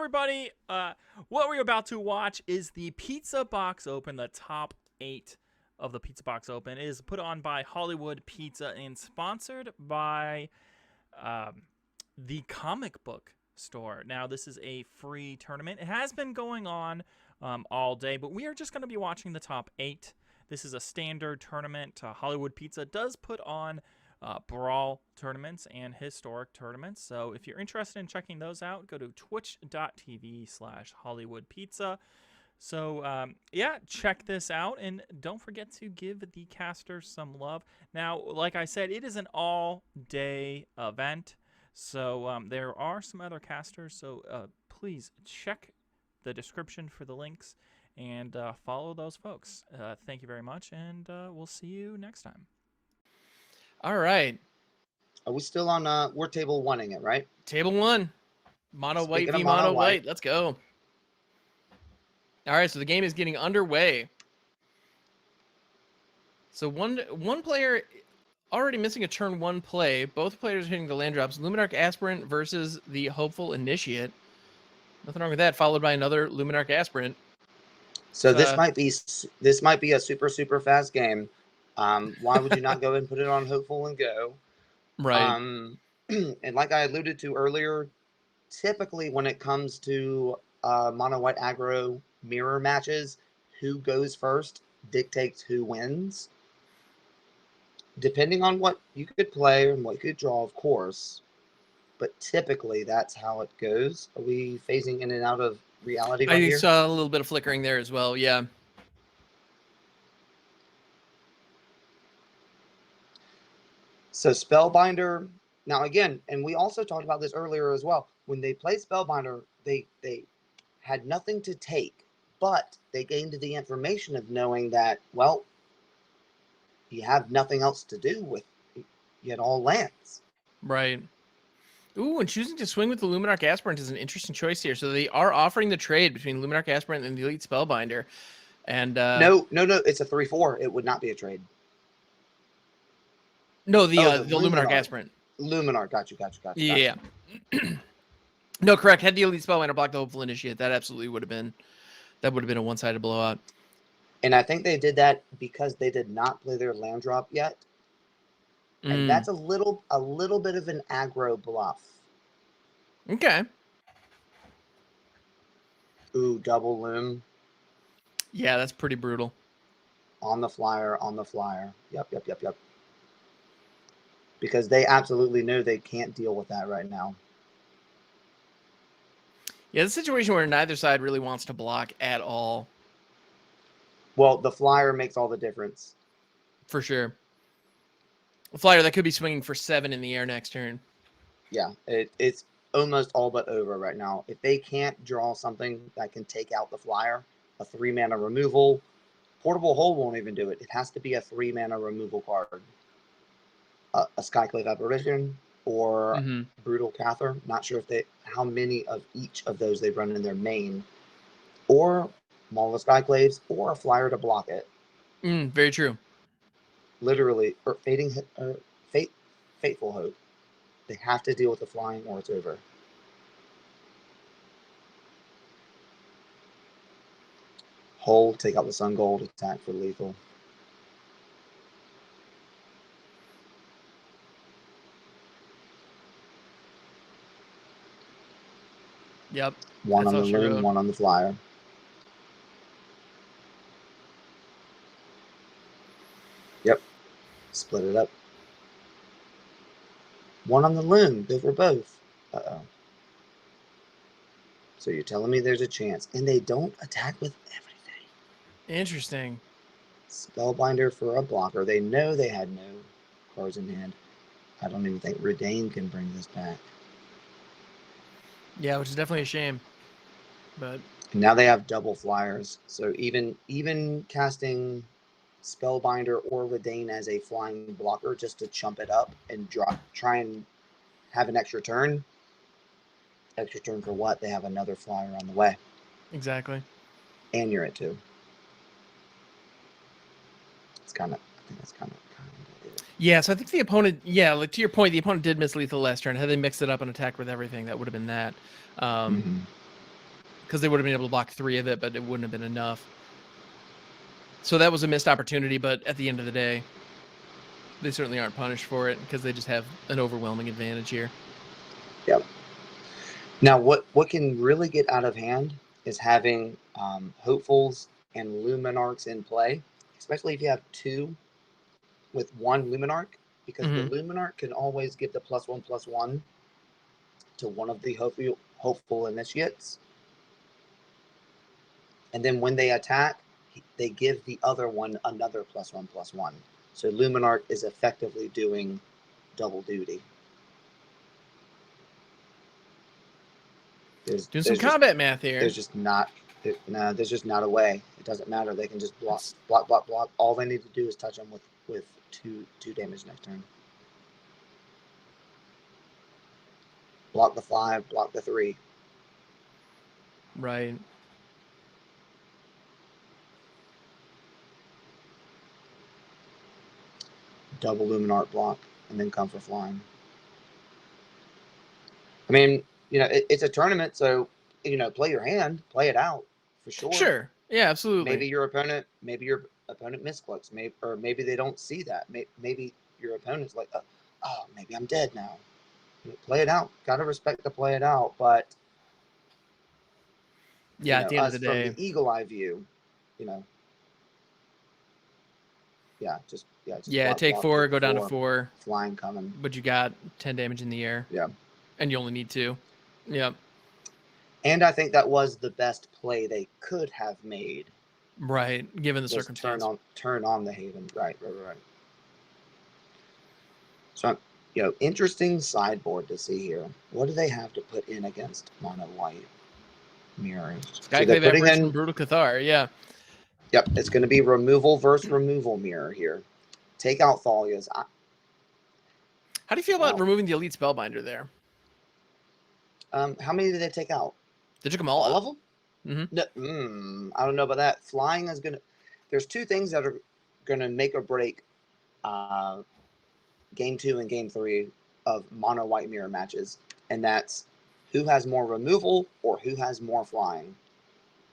everybody. What we're about to watch is the PizzaBox Open. The top 8 of the PizzaBox Open is put on by Hollywood Pizza and sponsored by the comic book store. Now, this is a free tournament. It has been going on all day, but we are just going to be watching the top 8. This is a standard tournament. Hollywood Pizza does put on brawl tournaments and historic tournaments. So if you're interested in checking those out, go to twitch.tv/HollywoodPizza. So yeah, check this out, and don't forget to give the casters some love. Now, like I said, it is an all-day event, so there are some other casters. So please check the description for the links and follow those folks. Thank you very much, and we'll see you next time. All right. Are we still on, we're table oneing it, right? Table 1. Mono Speaking white of v mono mono white. white. Let's go. All right, so the game is getting underway. So one player already missing a turn 1 play. Both players hitting the land drops. Luminarch Aspirant versus the Hopeful Initiate. Nothing wrong with that. Followed by another Luminarch Aspirant. So this might be a super fast game. Why would you not go and put it on Hopeful and go? Right. And like I alluded to earlier, typically when it comes to mono white aggro mirror matches, who goes first dictates who wins. Depending on what you could play and what you could draw, of course. But typically that's how it goes. Are we phasing in and out of reality right here? I saw a little bit of flickering there as well. Yeah. So Spellbinder, now again, and we also talked about this earlier as well. When they played Spellbinder, they had nothing to take, but they gained the information of knowing that, well, you have nothing else to do with it. You had all lands. Right. Ooh, and choosing to swing with the Luminarch Aspirant is an interesting choice here. So they are offering the trade between Luminarch Aspirant and the Elite Spellbinder. And No, it's a 3/4. It would not be a trade. No, the Luminarch Aspirant. Luminar, got you. Yeah. No, correct. Had the Elite Spellbinder blocked the Hopeful Initiate, that absolutely would have been a one-sided blowout. And I think they did that because they did not play their land drop yet. And that's a little bit of an aggro bluff. Okay. Ooh, double loom. Yeah, that's pretty brutal. On the flyer. Yep. Because they absolutely know they can't deal with that right now. Yeah, the situation where neither side really wants to block at all. Well, the flyer makes all the difference. For sure. A flyer that could be swinging for 7 in the air next turn. Yeah, it's almost all but over right now. If they can't draw something that can take out the flyer, a 3-mana removal, Portable Hole won't even do it. It has to be a 3-mana removal card. A Skyclave Apparition or Brutal Cather. Not sure how many of each of those they've run in their main. Or Maul of Skyclaves or a flyer to block it. Very true. Literally, or Fateful Hope. They have to deal with the flying or it's over. Hold, take out the Sun Gold, attack for lethal. Yep. One on the loom, one on the flyer. Yep. Split it up. One on the loom. Go for both. Uh-oh. So you're telling me there's a chance. And they don't attack with everything. Interesting. Spellbinder for a blocker. They know they had no cards in hand. I don't even think Redain can bring this back. Yeah, which is definitely a shame. But and now they have double flyers. So even casting Spellbinder or Redain as a flying blocker just to chump it up and try and have an extra turn. Extra turn for what? They have another flyer on the way. Exactly. And you're at 2. I think that's kind of it. Yeah, so I think the opponent, like to your point, the opponent did miss lethal last turn. Had they mixed it up and attacked with everything, that would have been that. because they would have been able to block 3 of it, but it wouldn't have been enough. So that was a missed opportunity, but at the end of the day, they certainly aren't punished for it because they just have an overwhelming advantage here. Yep. Now, what can really get out of hand is having Hopefuls and Luminarchs in play, especially if you have 2 with 1 Luminarch, because the Luminarch can always give the +1/+1 to one of the hopeful initiates. And then when they attack, they give the other one another +1/+1. So Luminarch is effectively doing double duty. Doing some combat math here. There's just not a way. It doesn't matter. They can just block. All they need to do is touch them with two damage next turn. Block the 5, block the 3. Right. Double Luminarch block, and then come for flying. I mean, it's a tournament, so play your hand, play it out for sure. Sure. Yeah, absolutely. Maybe your opponent misclicks, maybe they don't see that. Maybe your opponent's like, oh, maybe I'm dead now. Play it out. Gotta respect the play it out, but yeah, at the end of the day, from the eagle eye view, take 4, go down to 4. Flying coming. But you got 10 damage in the air. Yeah. And you only need 2. Yep. And I think that was the best play they could have made. Right, given the circumstance. Turn on the Haven. Right. So, interesting sideboard to see here. What do they have to put in against mono white mirrors? Skyclave Apparition, Brutal Cathar, yeah. Yep, it's going to be removal versus removal mirror here. Take out Thalia's. How do you feel about removing the Elite Spellbinder there? How many did they take out? They took them all of them? Mm-hmm. No, I don't know about that. Flying is going to... There's 2 things that are going to make or break Game 2 and Game 3 of mono white mirror matches, and that's who has more removal or who has more flying.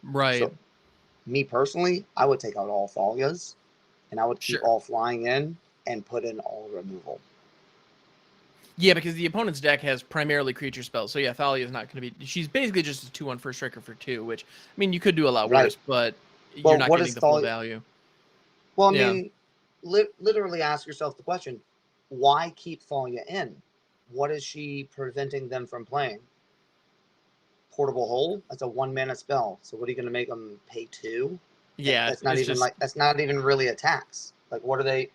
Right. So, me personally, I would take out all Thalias, and I would keep all flying in and put in all removal. Yeah, because the opponent's deck has primarily creature spells. So yeah, Thalia is not going to be... She's basically just a 2/1 first striker for 2, which, I mean, you could do a lot worse, but you're not getting the full value. Well, I mean, literally ask yourself the question, why keep Thalia in? What is she preventing them from playing? Portable Hole? That's a 1-mana spell. So what are you going to make them pay 2? Yeah, that's not even that's not even really attacks. Like, what are they?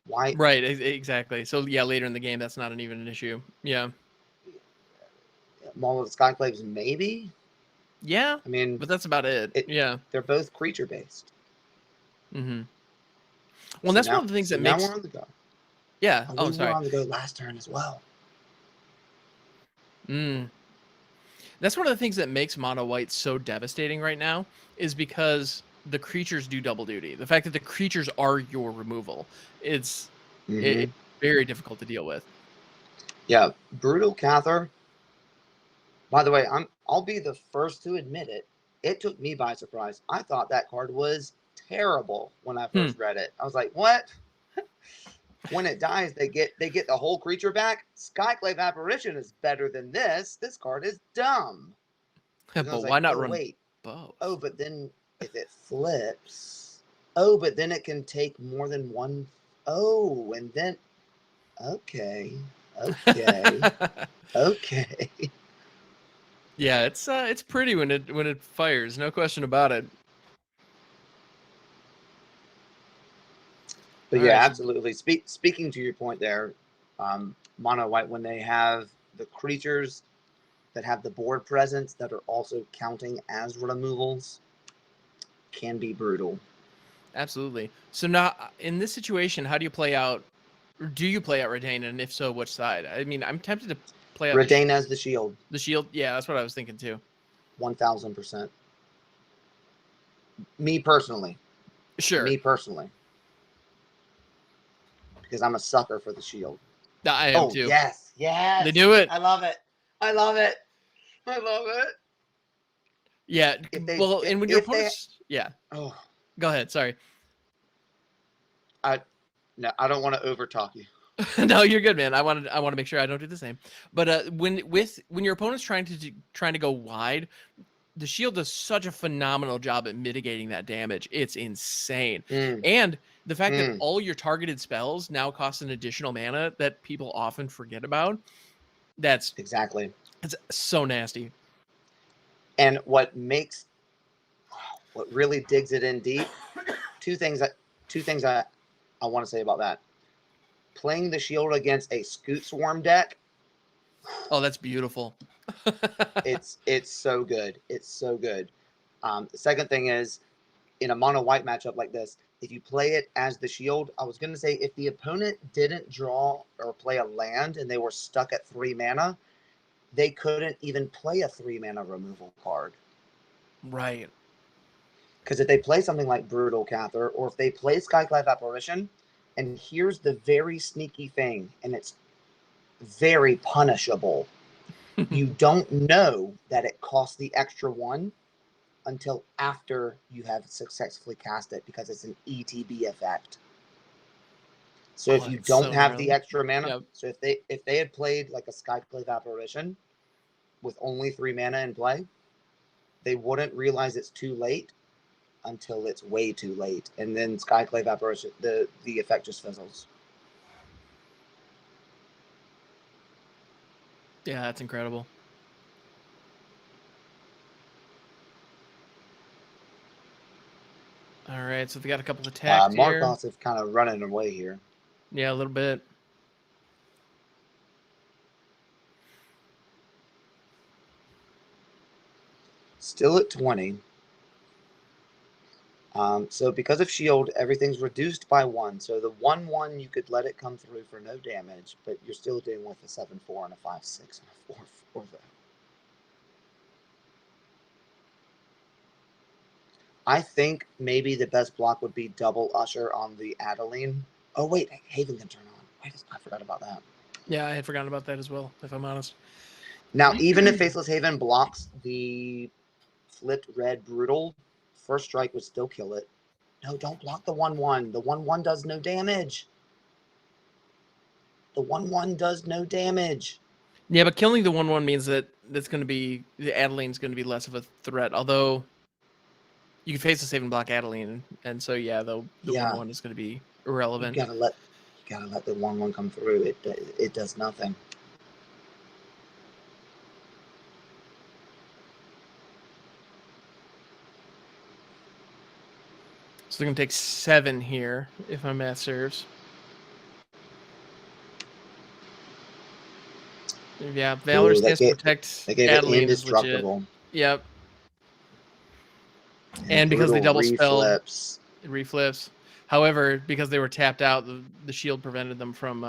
Why? Right, exactly. So yeah, later in the game, that's not even an issue. Yeah. Maul of the Skyclaves, maybe. Yeah. I mean, but that's about it. Yeah. They're both creature based. Mm-hmm. Well, that's one of the things that makes. Now we're on the go. Yeah. We sorry. were on the go last turn as well. That's one of the things that makes mono white so devastating right now, is because the creatures do double duty. The fact that the creatures are your removal, it's very difficult to deal with. Yeah, Brutal Cathar. By the way, I'll be the first to admit it. It took me by surprise. I thought that card was terrible when I first read it. I was like, what? When it dies, they get the whole creature back. Skyclave Apparition is better than this. This card is dumb. But why not run both? Oh, but then if it flips, but then it can take more than one. Oh, and then okay. Yeah, it's pretty when it fires, no question about it. But yeah, absolutely. Speaking to your point there, mono white, when they have the creatures that have the board presence that are also counting as removals, can be brutal. Absolutely. So now, in this situation, how do you play out? Or do you play out Redain, and if so, which side? I mean, I'm tempted to play out Redain as the shield. The shield, yeah, that's what I was thinking too. 1000%. Me personally. Sure. Me personally. Because I'm a sucker for the shield. I am too. Yes. They do it. I love it. Yeah. If they, Well, if, and when your if they, opponents, yeah. oh, Go ahead. Sorry. no, I don't want to over talk you. No, you're good, man. I want to make sure I don't do the same. But when your opponent's trying to go wide, the shield does such a phenomenal job at mitigating that damage. It's insane. Mm, And the fact that mm, all your targeted spells now cost an additional mana that people often forget about, that's exactly. it's so nasty. And what really digs it in deep, two things I want to say about that. Playing the shield against a Scoot Swarm deck, Oh, that's beautiful. it's so good. It's so good. The second thing is, in a mono white matchup like this, if you play it as the shield, I was going to say if the opponent didn't draw or play a land and they were stuck at 3 mana, they couldn't even play a 3 mana removal card. Right. Because if they play something like Brutal Cather, or if they play Skyclave Apparition, and here's the very sneaky thing, and it's very punishable. You don't know that it costs the extra 1 until after you have successfully cast it, because it's an ETB effect. So if you It's don't so have gnarly. the extra mana, Yep. so if they had played like a Skyclave Apparition with only 3 mana in play, they wouldn't realize it's too late until it's way too late, and then Skyclave Apparition, the effect just fizzles. Yeah, that's incredible. All right, so they got a couple attacks here. Marcos is kind of running away here. Yeah, a little bit. Still at 20. So because of shield, everything's reduced by 1. So the 1/1, you could let it come through for no damage, but you're still dealing with a 7/4 and a 5/6 and a 4/4 though. I think maybe the best block would be double Usher on the Adeline. Oh wait, Haven can turn on. I forgot about that. Yeah, I had forgotten about that as well, if I'm honest. Now, even if Faceless Haven blocks the flipped red Brutal, first strike would still kill it. No, don't block the 1/1. The 1/1 does no damage. The 1/1 does no damage. Yeah, but killing the 1/1 means that that's going to be the Adeline's going to be less of a threat. Although you can face the save and block Adeline, and so yeah, the 1/1 is going to be irrelevant. You gotta let the 1/1 come through. It does nothing. So they're going to take 7 here, if my math serves. Yeah, Valor stands to protect They gave it Adeline is legit. indestructible. Yep. And because they double spelled, reflips. it reflips. However, because they were tapped out, the shield prevented them from.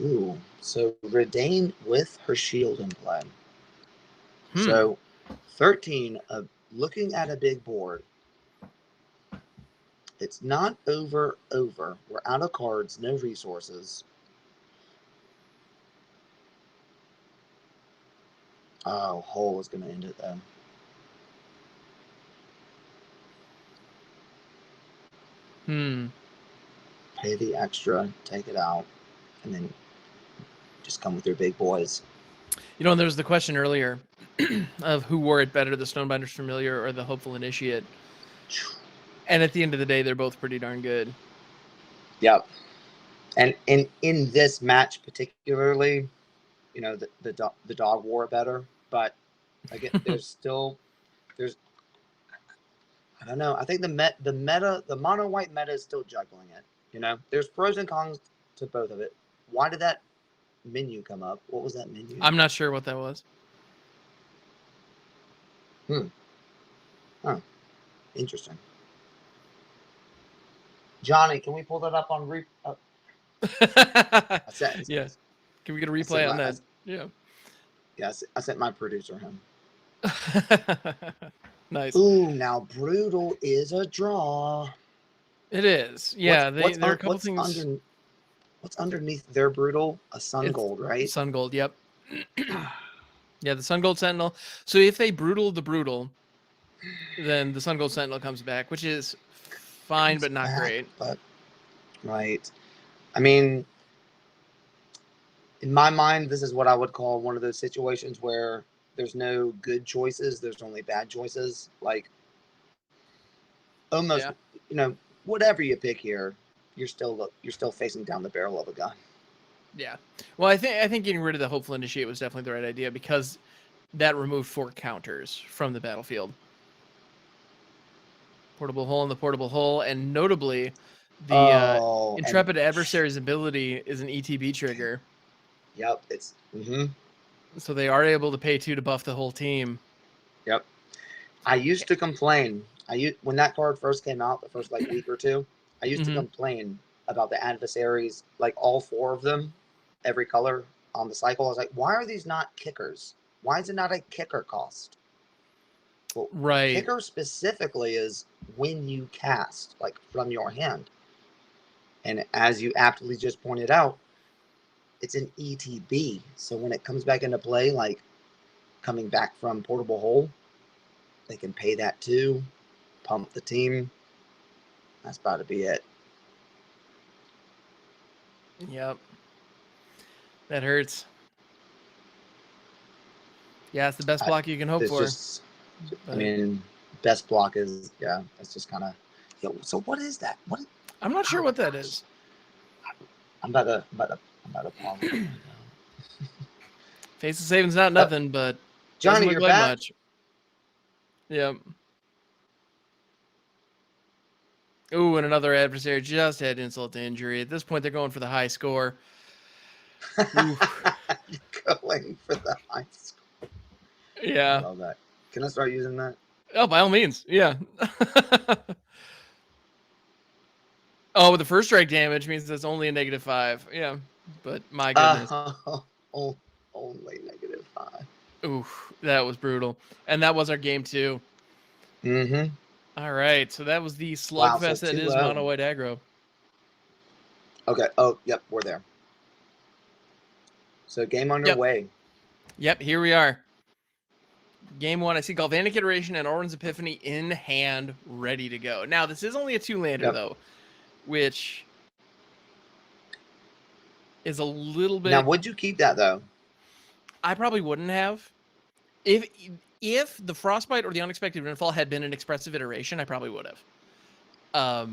Ooh, so Redane with her shield in play. Hmm. So 13 of looking at a big board. It's not over. We're out of cards, no resources. Oh, Hole is going to end it though. Pay the extra, take it out, and then just come with your big boys. You know, there was the question earlier of who wore it better, the Stonebinder's Familiar or the Hopeful Initiate. And at the end of the day, they're both pretty darn good. Yep. And in this match particularly, you know, the dog wore it better. But again, there's I don't know. I think the mono white meta is still juggling it. You know, there's pros and cons to both of it. Why did that menu come up? What was that menu? I'm not sure what that was. Oh, interesting. Johnny, can we pull that up on Yeah. Can we get a replay on that? Yeah. Yes, I sent my producer home. Nice. Ooh, now Brutal is a draw. It is. Yeah, there are a couple things. What's underneath their Brutal? A Sun Gold, right? Sun Gold, yep. Yeah, the Sun Gold Sentinel. So if they brutal the brutal, then the Sun Gold Sentinel comes back, which is fine, but not great. But right. I mean, in my mind, this is what I would call one of those situations where there's no good choices. There's only bad choices. Like almost, Yeah. you know, whatever you pick here, you're still facing down the barrel of a gun. Yeah. Well, I think getting rid of the Hopeful Initiate was definitely the right idea because that removed 4 counters from the battlefield. Portable Hole in the Portable Hole, and notably, the Intrepid Adversary's ability is an ETB trigger. Yep, it's so they are able to pay 2 to buff the whole team. Yep. I used to complain. When that card first came out, the first like week or two, I used to complain about the adversaries, like all 4 of them, every color on the cycle. I was like, why are these not kickers? Why is it not a kicker cost? Well, Right. Kicker specifically is when you cast, like from your hand. And as you aptly just pointed out, it's an ETB. So when it comes back into play, like coming back from Portable Hole, they can pay that too, pump the team. That's about to be it. Yep. That hurts. Yeah, it's the best block you can hope for. I mean, best block is, that's just kind of, so what is that? I'm not sure what that is. I'm about to pause it right now. Face of Saving's not nothing, but Johnny, you're back. Much. Yep. Ooh, and another adversary just had insult to injury. At this point, they're going for the high score. Going for the high score. Yeah. I love that. Can I start using that? Oh, by all means. Yeah. Oh, the first strike damage means it's only a -5. Yeah. But my goodness. Only -5. Ooh, that was brutal. And that was our game 2. All right. So that was the slugfest that is mono white aggro. Okay. Oh, yep. We're there. So game underway. Yep. Here we are. Game 1. I see Galvanic Iteration and Orin's Epiphany in hand, ready to go. Now, this is only a 2-lander, though, which is a little bit... Now, would you keep that, though? I probably wouldn't have. If the Frostbite or the Unexpected Windfall had been an expressive iteration, I probably would have.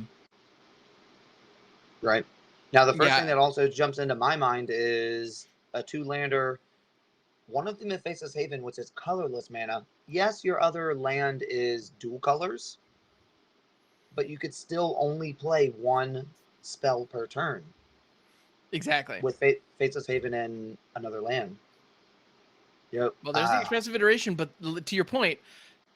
Right. Now, the first thing that also jumps into my mind is a 2-lander. One of them is Faceless Haven, which is colorless mana. Yes, your other land is dual colors, but you could still only play 1 spell per turn. Exactly. With Faceless Haven and another land. Yep. Well, there's the expressive iteration, but to your point,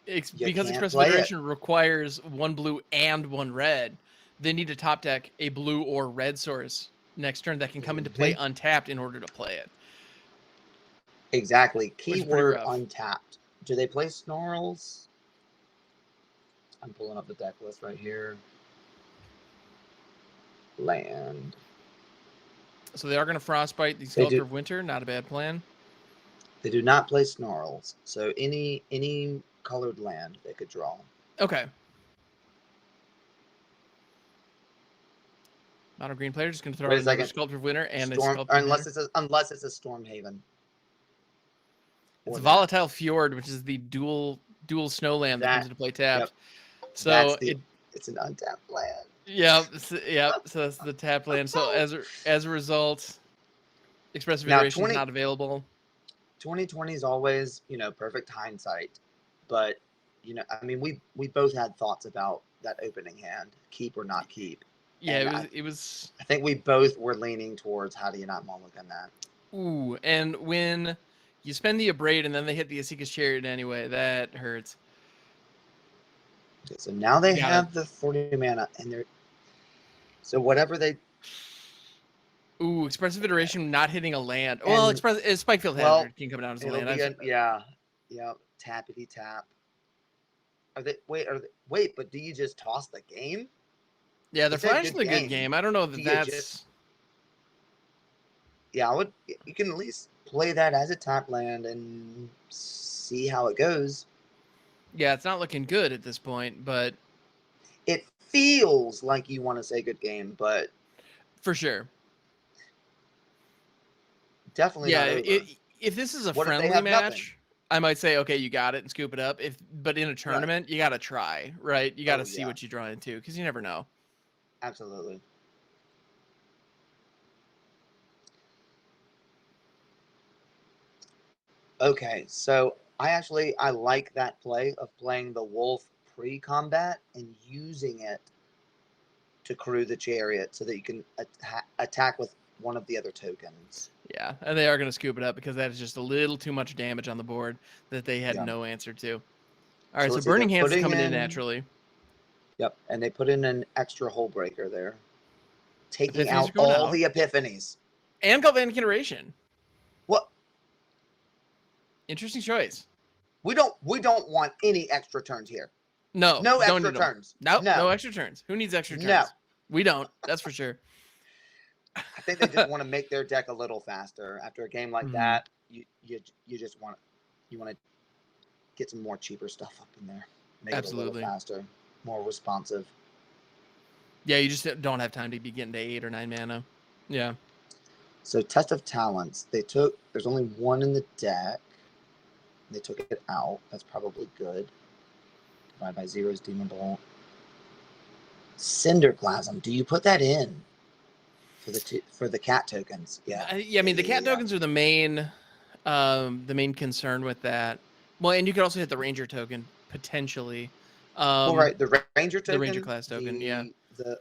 because expressive iteration requires 1 blue and 1 red, they need to top deck a blue or red source next turn that can come into play untapped in order to play it. Exactly. Keyword untapped. Do they play Snarls? I'm pulling up the deck list right here. Land. So they are going to Frostbite the Sculptor of Winter. Not a bad plan. They do not play Snarls. So any colored land they could draw. Okay. Mono green player just going to throw out another Sculptor of Winter and a Sculptor unless it's a Stormhaven. It's a Volatile Fjord, which is the dual snowland that comes into play tapped. Yep. So it's an untapped land. Yep. So that's the tap land. So as a result, expressive iteration is not available. 2020 is always, perfect hindsight, but I mean, we both had thoughts about that opening hand, keep or not keep. Yeah, it was. I think we both were leaning towards how do you not mulligan that. Ooh, and when you spend the Abrade and then they hit the Asika's Chariot anyway, that hurts. Okay, so now they have the 40 mana, and they're so whatever they. Ooh, expressive iteration not hitting a land. Well, Spikefield Hazard can come down as a land. Yeah, tappity tap. Wait, but do you just toss the game? Yeah, they're flashing the good game. I don't know that that's. Yeah, you can at least play that as a tap land and see how it goes. Yeah, it's not looking good at this point, but It feels like you want to say good game, but for sure. definitely Yeah, not over. if this is a What if they friendly have nothing? match, I might say, okay, you got it and scoop it up. But in a tournament, you got to try, right? You got to Oh, see yeah. what you draw into because you never know. Absolutely. Okay, so I like that play of playing the wolf pre-combat and using it to crew the chariot so that you can attack with one of the other tokens. Yeah, and they are going to scoop it up because that is just a little too much damage on the board that they had Yeah. no answer to. All So right, so let's see, they're Burning Hands is putting coming in in- naturally. Yep, and they put in an extra hole breaker there, taking Epiphanies out are going all out. the epiphanies. And Galvanic Iteration. What? Interesting choice. We don't want any extra turns here. No, No don't extra need 'em. turns. Nope, No. no extra turns. Who needs extra turns? No. We don't. That's for sure. I think they just want to make their deck a little faster. After a game like Mhm. that, you just want to get some more cheaper stuff up in there. Make Absolutely. it a little faster, more responsive. Yeah, you just don't have time to be getting to 8 or 9 mana. Yeah. So Test of Talents, there's only one in the deck. They took it out. That's probably good. Divide by Zero's Demon Bolt. Cinderplasm. Do you put that in for the cat tokens? Yeah. I mean, the cat tokens are the main concern with that. Well, and you could also hit the ranger token potentially. Well, right, the ranger token, the ranger class token, yeah. The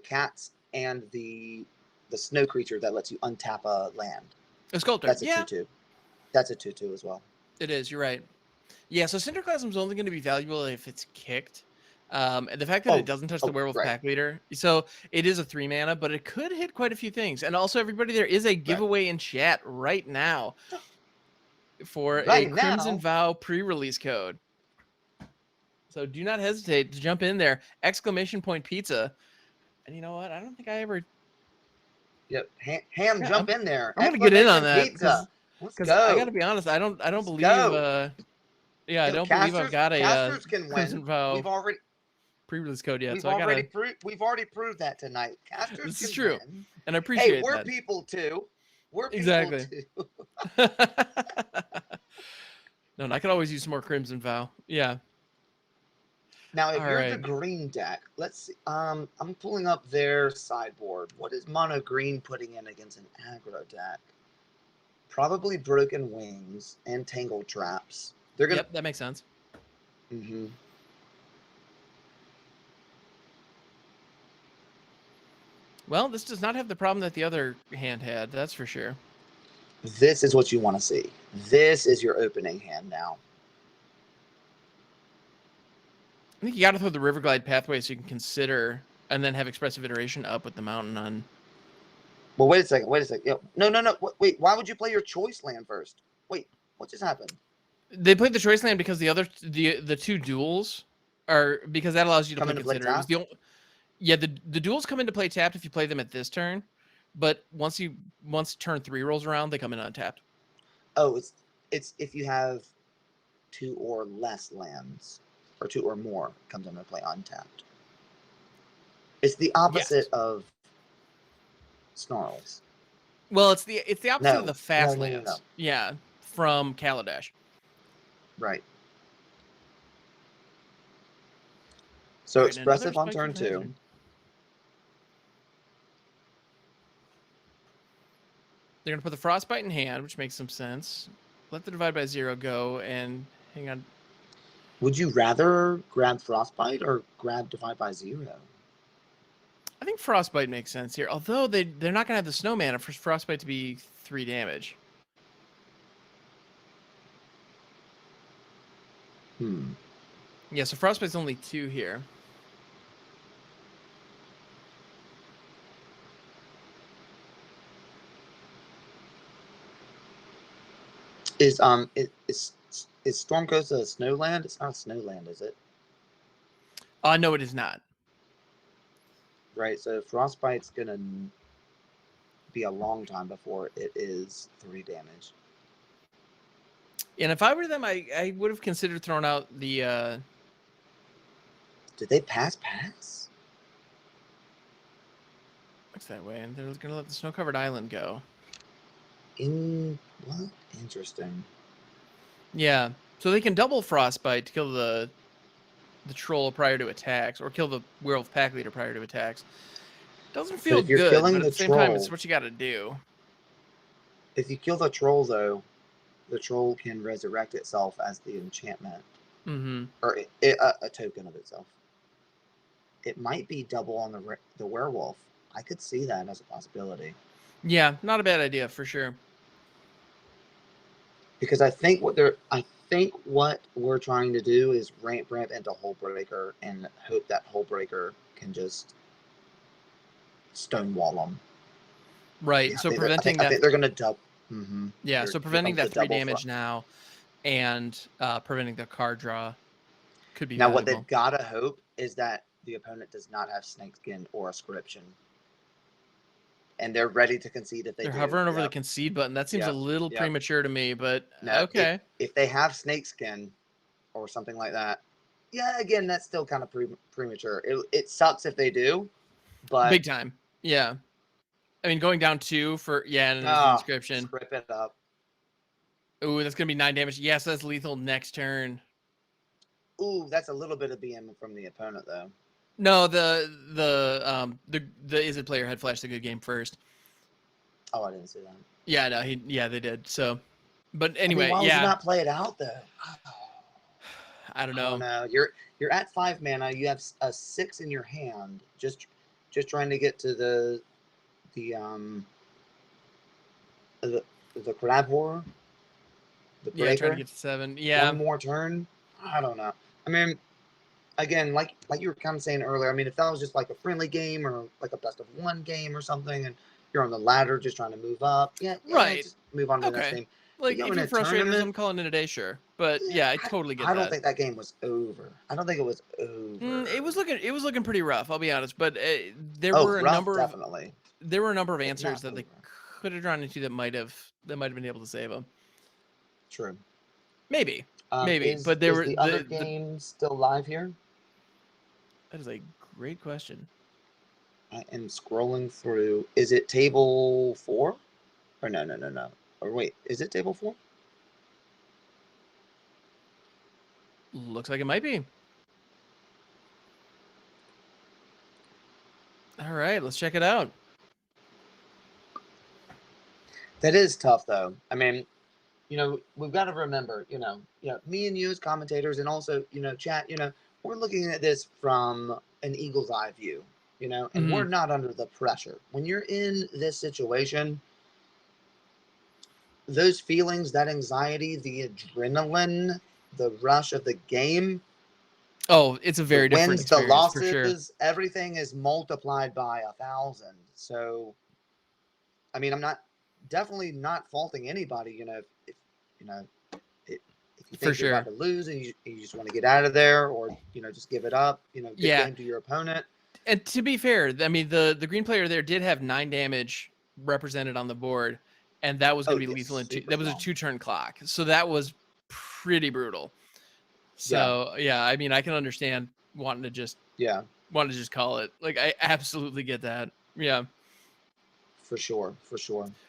cats and the snow creature that lets you untap a land. A sculptor. That's a yeah, 2/2. That's a 2/2 as well. it is. You're right. Yeah, so Cinderclasm is only going to be valuable if it's kicked. And the fact that it doesn't touch the werewolf pack leader, so it is a 3 mana, but it could hit quite a few things. And also, everybody, there is a giveaway in chat right now for a Crimson Vow pre-release code. So do not hesitate to jump in there! ! Pizza. And you know what? I don't think I ever. Yep, Ham, jump in there. I'm gonna get in on that because I gotta be honest. I don't believe. Yeah, I don't believe I've got a Crimson Vow. We've already pre-release code yet. We've already proved that tonight. Casters this is can true, win. and I appreciate Hey, we're that. people too. We're people exactly. too. No, and I could always use some more Crimson Vow. Yeah. Now, if you're the green deck, let's see. I'm pulling up their sideboard. What is mono green putting in against an aggro deck? Probably Broken Wings and Tangled Traps. They're gonna. Yep, that makes sense. Mm-hmm. Well, this does not have the problem that the other hand had. That's for sure. This is what you want to see. This is your opening hand now. I think you got to throw the Riverglide pathway so you can consider, and then have Expressive Iteration up with the mountain on. Well, wait a second. No. Wait, why would you play your choice land first? Wait, what just happened? They played the choice land because the two duels are because that allows you to consider. It was the duels come into play tapped if you play them at this turn, but once turn 3 rolls around, they come in untapped. Oh, it's if you have 2 or less lands, or 2 or more comes into play untapped. It's the opposite of Snarls. Well, it's the opposite of the fast lands. No. Yeah, from Kaladesh. Right. So expressive on turn 2. They're going to put the Frostbite in hand, which makes some sense. Let the Divide by 0 go, and hang on. Would you rather grab Frostbite or grab Divide by 0? I think Frostbite makes sense here, although they're not going to have the snow mana for Frostbite to be 3 damage. Yeah, so Frostbite's only 2 here. Is Storm Coast a snowland? It's not a snowland, is it? No, it is not. Right, so Frostbite's gonna be a long time before it is 3 damage. And if I were them, I would have considered throwing out the. Did they pass? What's that way? And they're going to let the snow-covered island go. What? Interesting. Yeah, so they can double frostbite to kill the troll prior to attacks, or kill the werewolf pack leader prior to attacks. Doesn't feel if you're good, killing but at the the same time, it's troll- what you got to do. If you kill the troll, though, the troll can resurrect itself as the enchantment, or a token of itself. It might be double on the werewolf. I could see that as a possibility. Yeah, not a bad idea for sure. Because I think what we're trying to do is ramp into Hullbreaker and hope that Hullbreaker can just stonewall them. Right. Yeah, so I preventing think they're going to double. Yeah. So preventing that 3 damage front. now, and preventing the card draw could be Now valuable. what they've got to hope is that the opponent does not have Snakeskin or Ascription. And they're ready to concede if they They're do. hovering over the concede button. That seems a little premature to me, but No, okay. If they have Snakeskin or something like that, yeah, again, that's still kind of premature. It sucks if they do, but Big time. Yeah. I mean, going down 2 for, and the inscription. Script it up. Ooh, that's going to be 9 damage. Yes, that's lethal next turn. Ooh, that's a little bit of BM from the opponent, though. No, the Izzet player had flashed a good game first. Oh, I didn't see that. Yeah, no, they did. So, but anyway, why would you not play it out though? I don't know. No, you're at 5 mana. You have a 6 in your hand. Just trying to get to the crab horror. The breaker. Yeah, trying to get to 7. Yeah. One more turn. I don't know. I mean, again, like you were kind of saying earlier. I mean, if that was just like a friendly game or like a best of 1 game or something, and you're on the ladder just trying to move up, right? Just move on to the next game. Like if you're frustrated, I'm calling it a day, sure. But yeah, I totally get that. I don't think that game was over. I don't think it was over. It was looking pretty rough. I'll be honest, but there were a number of answers that they could have drawn into that might have been able to save them. True. Maybe, is but there were the other game still live here? That is a great question. I am scrolling through. Is it table 4? Or no. Or wait, is it table 4? Looks like it might be. All right, let's check it out. That is tough, though. I mean, we've got to remember, me and you as commentators, and also, chat, we're looking at this from an eagle's eye view, and we're not under the pressure. When you're in this situation, those feelings, that anxiety, the adrenaline, the rush of the game. Oh, it's a very different experience, the losses, for sure. Everything is multiplied by 1,000. So, I mean, I'm definitely not faulting anybody, if you think you're about to lose and you just want to get out of there, or, just give it up, good game to your opponent. And to be fair, I mean, the green player there did have 9 damage represented on the board, and that was going to be lethal. That was a 2-turn clock. So that was pretty brutal. So, I mean, I can understand wanting to just call it. Like, I absolutely get that. Yeah. For sure.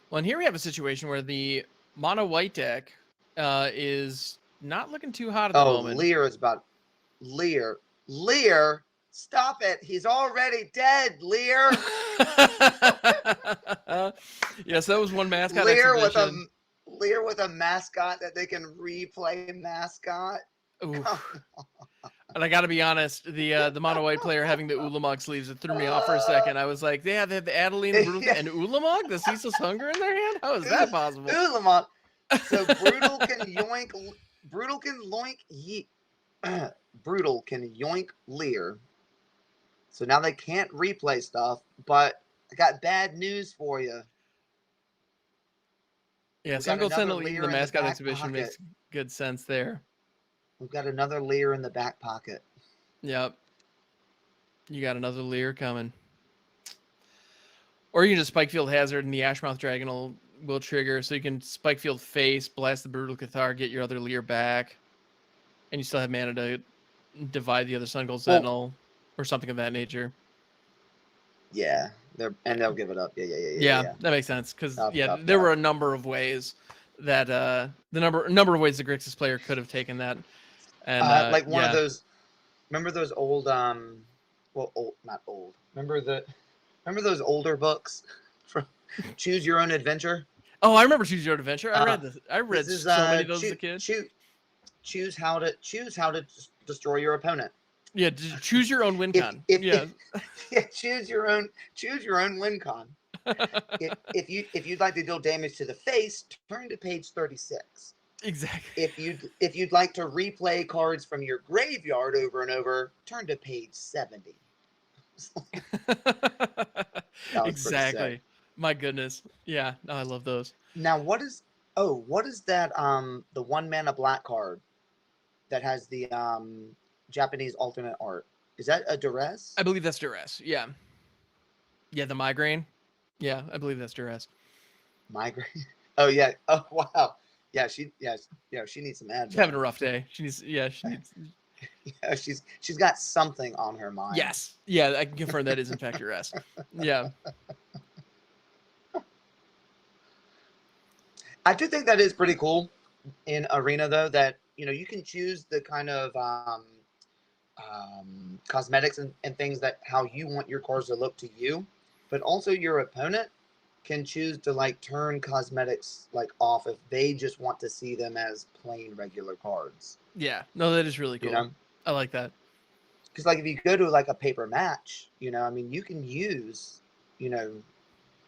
Well, and here we have a situation where the mono white deck is not looking too hot at the moment. Lear is about Lear, stop it. He's already dead, Lear. Yes, that was one mascot. Lear with a mascot that they can replay mascot. And I got to be honest, the mono white player having the Ulamog sleeves, it threw me off for a second. I was like, they have the Adeline and Ulamog, the Ceaseless Hunger in their hand? How is that possible? Ulamog. So Brutal can yoink. Brutal can yoink Lear. So now they can't replay stuff, but I got bad news for you. Yeah, Sungo Sentinel, the mascot exhibition makes good sense there. We've got another Lear in the back pocket. Yep. You got another Lear coming. Or you can just Spike Field Hazard and the Ashmouth Dragon will trigger, so you can Spike Field Face, blast the Brutal Cathar, get your other Leer back, and you still have mana to divide the other Sun Gold Sentinel or something of that nature. Yeah, they'll give it up. Yeah, that makes sense because Tough. there were a number of ways that the number of ways the Grixis player could have taken that, and like one of those. Remember those old not old. Remember those older books from Choose Your Own Adventure? Oh, I remember Choose Your Own Adventure. I read this. I read This is, so many of those as a kid. Choose how to destroy your opponent. Yeah, choose your own win con. Yeah, choose your own win con. if you'd like to deal damage to the face, turn to page 36. Exactly. If you'd like to replay cards from your graveyard over and over, turn to page 70. Exactly. My goodness. Yeah, no, I love those. Now what is that the 1 mana black card that has the Japanese alternate art? Is that a Duress? I believe that's Duress. Yeah. Yeah, the migraine. Yeah, I believe that's Duress. Migraine. Oh yeah. Oh wow. Yeah, she needs some advice. She's having a rough day. She needs. Yeah, she's got something on her mind. Yes. Yeah, I can confirm that is in fact Duress. Yeah. I do think that is pretty cool in Arena though, that you can choose the kind of cosmetics and things that how you want your cards to look to you, but also your opponent can choose to like turn cosmetics like off if they just want to see them as plain regular cards. Yeah, no, that is really cool. I like that. Because like if you go to like a paper match, I mean, you can use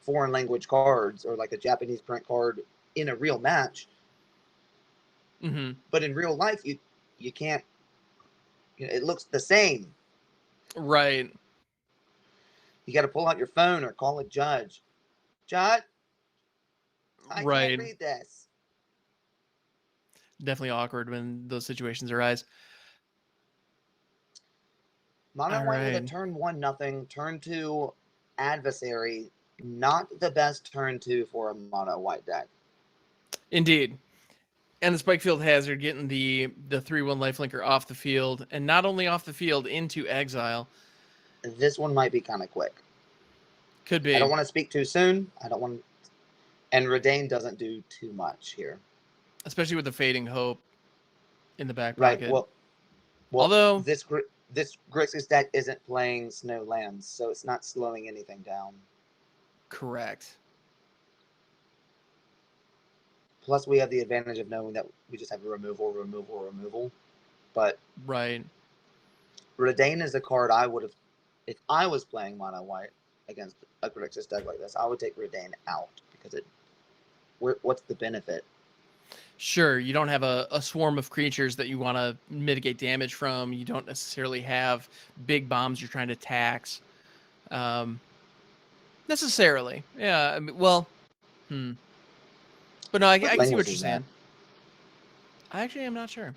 foreign language cards or like a Japanese print card in a real match. Mm-hmm. But in real life, you can't. It looks the same. Right. You got to pull out your phone or call a judge. Judge, I can't read this. Definitely awkward when those situations arise. Mono white with a turn 1-0, turn 2 adversary. Not the best turn 2 for a mono white deck. Indeed. And the Spike Field Hazard getting the 3/1 lifelinker off the field, and not only off the field, into exile. This one might be kind of quick. Could be. I don't want to speak too soon. And Redain doesn't do too much here. Especially with the Fading Hope in the back pocket. Right, well although this Grixis deck isn't playing snow lands, so it's not slowing anything down. Correct. Plus, we have the advantage of knowing that we just have a removal. But right, Redain is a card I would have, if I was playing mono white against a Grixis deck like this, I would take Redain out because what's the benefit? Sure, you don't have a swarm of creatures that you want to mitigate damage from. You don't necessarily have big bombs you're trying to tax. Necessarily, yeah. I mean, well, But no, I see what you're saying. I actually am not sure.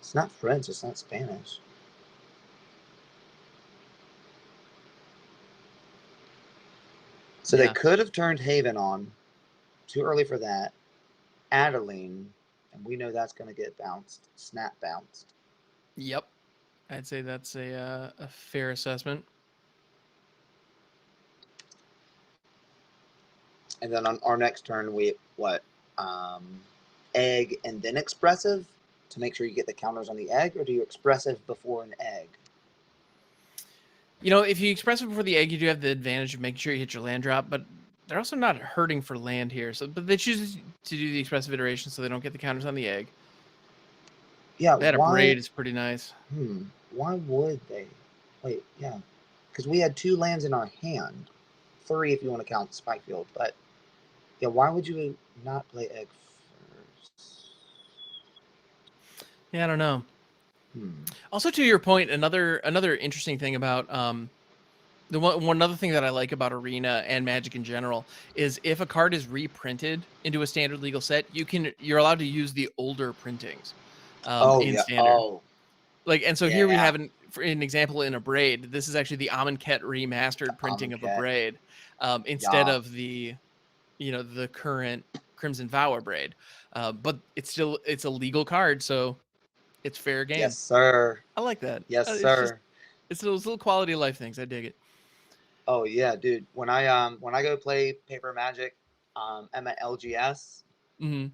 It's not French. It's not Spanish. So they could have turned Haven on. Too early for that. Adeline, and we know that's going to get bounced. Snap bounced. Yep. I'd say that's a fair assessment. And then on our next turn, we egg and then expressive to make sure you get the counters on the egg, or do you expressive before an egg? If you express it before the egg, you do have the advantage of making sure you hit your land drop, but they're also not hurting for land here. But they choose to do the expressive iteration so they don't get the counters on the egg. Yeah, that braid is pretty nice. Why would they? Wait, yeah, because we had 2 lands in our hand, 3 if you want to count Spikefield, but yeah, why would you not play egg first? Yeah, I don't know. Also, to your point, another interesting thing about one other thing that I like about Arena and Magic in general is if a card is reprinted into a standard legal set, you're allowed to use the older printings in standard. Oh. And so here for an example, in a braid, this is actually the Amonkhet remastered printing of a Amonkhet. braid, instead Yeah. of the, the current Crimson Vow braid. But it's a legal card, so it's fair game. Yes, sir. I like that. Yes, It's sir. those little quality of life things. I dig it. Oh yeah, dude. When I go play Paper Magic, I'm at LGS. Hmm.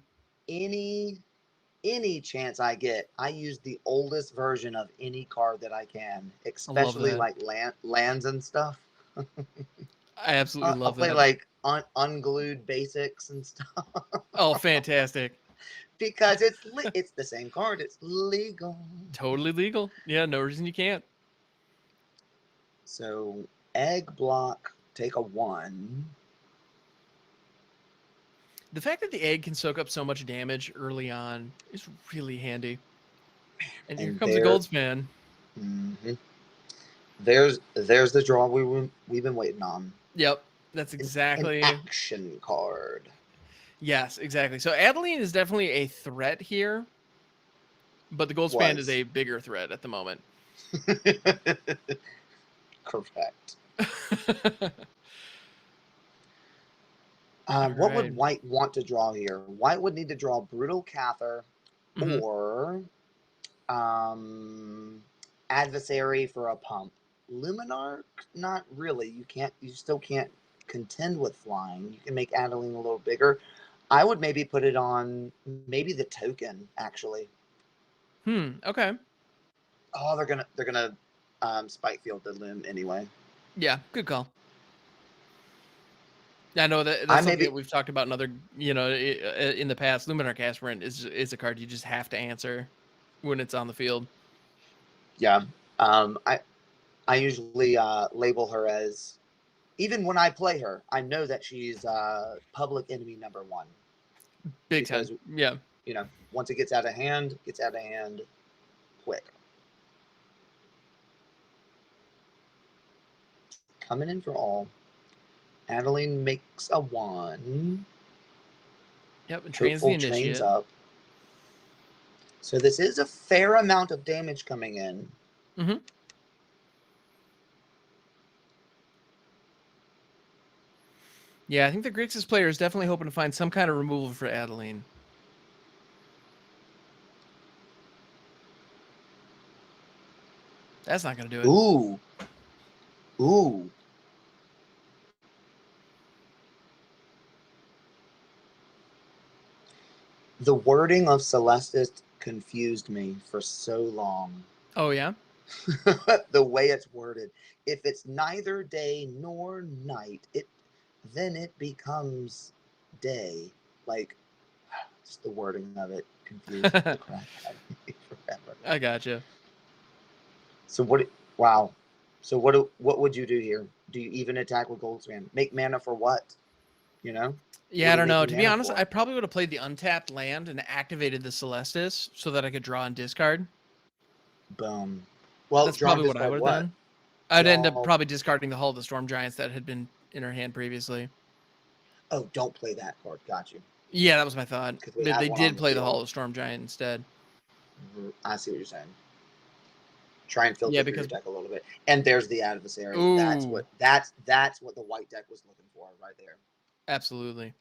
Any chance I get, I use the oldest version of any card that I can, I love especially that. like lands and stuff. I absolutely I'll love play that. like unglued basics and stuff Oh, fantastic. because it's the same card. It's legal. Totally legal. Yeah, no reason you can't. So egg block, take a 1. The fact that the egg can soak up so much damage early on is really handy. And here And comes a Goldspan. Mhm. There's the draw we've been waiting on. Yep, that's An exactly. action card. Yes, exactly. So Adeline is definitely a threat here, but the Goldspan is Was. a bigger threat at the moment. Correct. All What right. would White want to draw here? White would need to draw Brutal Cather Mhm. or Adversary for a pump. Luminarch, not really. You still can't contend with flying. You can make Adeline a little bigger. I would maybe put it on maybe the token, actually. Okay. Oh, they're gonna spike field the loom anyway. Yeah, good call. I know that's I something that maybe we've talked about in other, in the past. Luminarch Aspirant is a card you just have to answer when it's on the field. yeah. I usually label her as, even when I play her, I know that she's public enemy number 1 Big because time. Yeah. once it gets out of hand, quick. Coming in for all. Adeline makes a 1. Yep, and trains the Hopeful trains initiate. up. So this is a fair amount of damage coming in. Mm-hmm. Yeah, I think the Grixis player is definitely hoping to find some kind of removal for Adeline. That's not going to do it. Ooh. The wording of Celestis confused me for so long. Oh, yeah? The way it's worded. If it's neither day nor night, then it becomes day. Like, just the wording of it confused the crap out of me forever. I gotcha. So what? Wow. So what would you do here? Do you even attack with Goldspan? Make mana for what? Yeah, What I are you don't know. making To be mana honest, for? I probably would have played the untapped land and activated the Celestis so that I could draw and discard. Boom. Well, That's draw and probably what I discard would have what? done. I'd end up Draw. probably discarding the Hull of the Storm Giants that had been in her hand previously. Oh, don't play that card. Got you. Yeah, that was my thought. Because we They had one on did the play the Hull field. of the Storm Giant instead. I see what you're saying. Try and filter Yeah, through your because deck a little bit. And there's the adversary. That's ooh, what that's what the white deck was looking for right there. absolutely.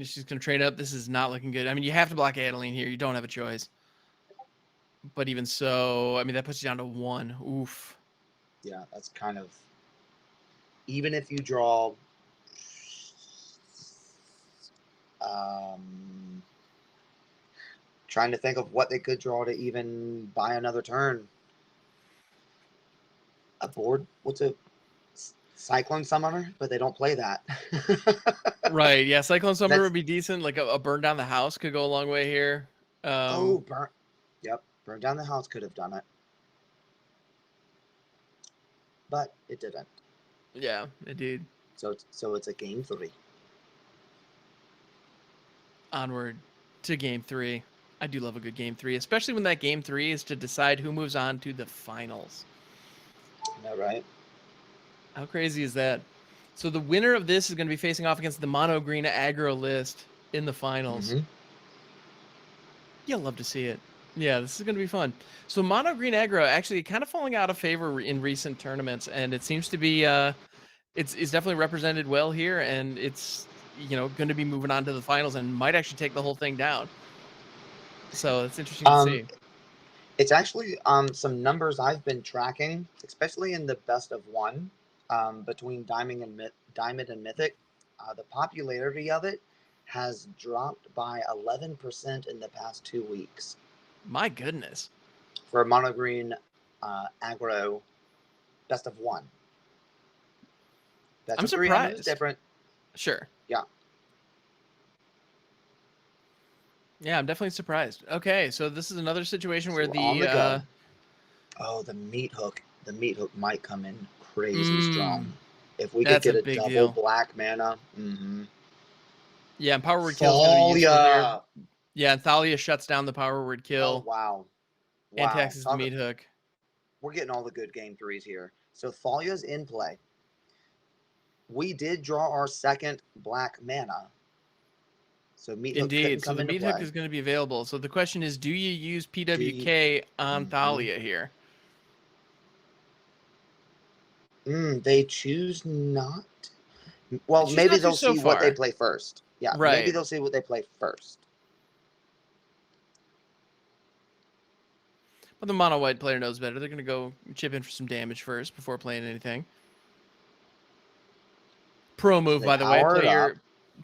She's gonna trade up. This is not looking good. I mean, you have to block Adeline here. You don't have a choice. But even so, I mean, that puts you down to 1. Oof. Yeah, that's kind of, even if you draw trying to think of what they could draw to even buy another turn. A board? What's a Cyclone Summoner? But they don't play that. Right. Yeah. Cyclone Summoner That's would be decent. Like a burn down the house could go a long way here. burn. Yep, burn down the house could have done it, but it didn't. Yeah, indeed. So it's a game 3. Onward to game 3. I do love a good game 3, especially when that game 3 is to decide who moves on to the finals. All right. How crazy is that? So the winner of this is going to be facing off against the mono green aggro list in the finals. Mm-hmm. You'll love to see it. Yeah, this is going to be fun. So mono green aggro actually kind of falling out of favor in recent tournaments, and it seems to be it's definitely represented well here, and it's going to be moving on to the finals and might actually take the whole thing down. So it's interesting to see. It's actually some numbers I've been tracking, especially in the best of one between Diamond and Mythic. The popularity of it has dropped by 11% in the past 2 weeks. My goodness. For a mono green aggro best of one. I'm surprised. Is different. Sure. Yeah. Yeah, I'm definitely surprised. Okay, so this is another situation where the meat hook. The meat hook might come in crazy strong. If we could that's get a a big double deal. black mana. Yeah, and power word kill is going to be useful there. Thalia. Yeah, and Thalia shuts down the power word kill. Oh, wow. And taxes the meat hook. We're getting all the good game threes here. So Thalia's in play. We did draw our second black mana. So meat hook Indeed. So the into meat play. hook is going to be available. So the question is, do you use PWK on Thalia here? They choose not. Well, maybe they'll see what they play first. Yeah, right. Maybe they'll see what they play first. But the mono white player knows better. They're going to go chip in for some damage first before playing anything. Pro move, by the way.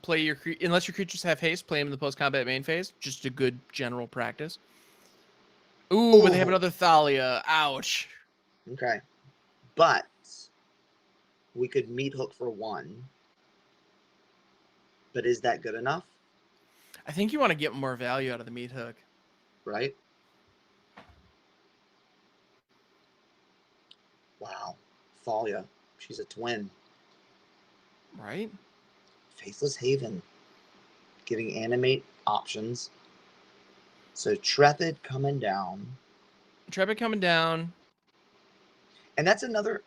Play your unless your creatures have haste, play them in the post combat main phase. Just a good general practice. Ooh, but they have another Thalia. Ouch. Okay, but we could meat hook for one. But is that good enough? I think you want to get more value out of the meat hook. Right? Wow. Thalia. She's a twin. Right? Faithless Haven. Giving animate options. So Trepid coming down. And that's another...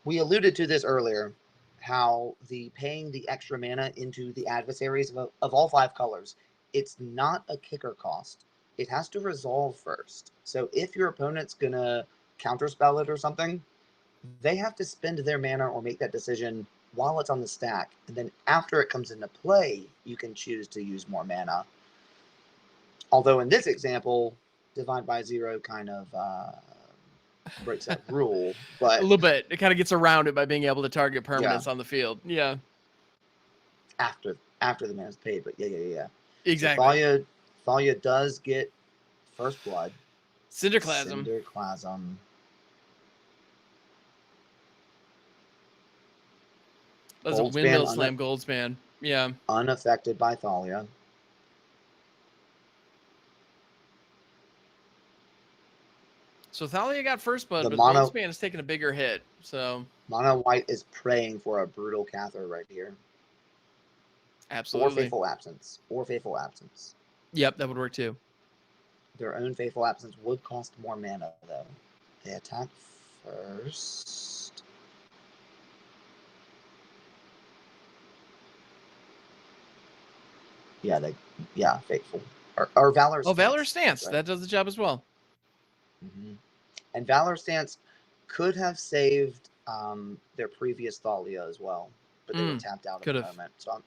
We alluded to this earlier. How the paying the extra mana into the adversaries of all 5 colors, it's not a kicker cost. It has to resolve first. So if your opponent's gonna counterspell it or something, they have to spend their mana or make that decision while it's on the stack. And then after it comes into play, you can choose to use more mana. Although in this example, divide by 0 kind of breaks that rule, but a little bit. It kind of gets around it by being able to target permanents on the field. Yeah. After the mana's paid, but yeah. Exactly. So Thalia does get first blood. Cinderclasm. That's a windmill slam Goldspan. Yeah. Unaffected by Thalia. So Thalia got first blood, but Goldspan is taking a bigger hit. So mono white is praying for a brutal Cather right here. Absolutely. Or Faithful Absence. Yep, that would work too. Their own Faithful Absence would cost more mana, though. They attack first. Yeah, Faithful. Or Valor Stance. Oh, Valor Stance. Right? That does the job as well. Mm-hmm. And Valor Stance could have saved their previous Thalia as well, but they were tapped out at the moment. So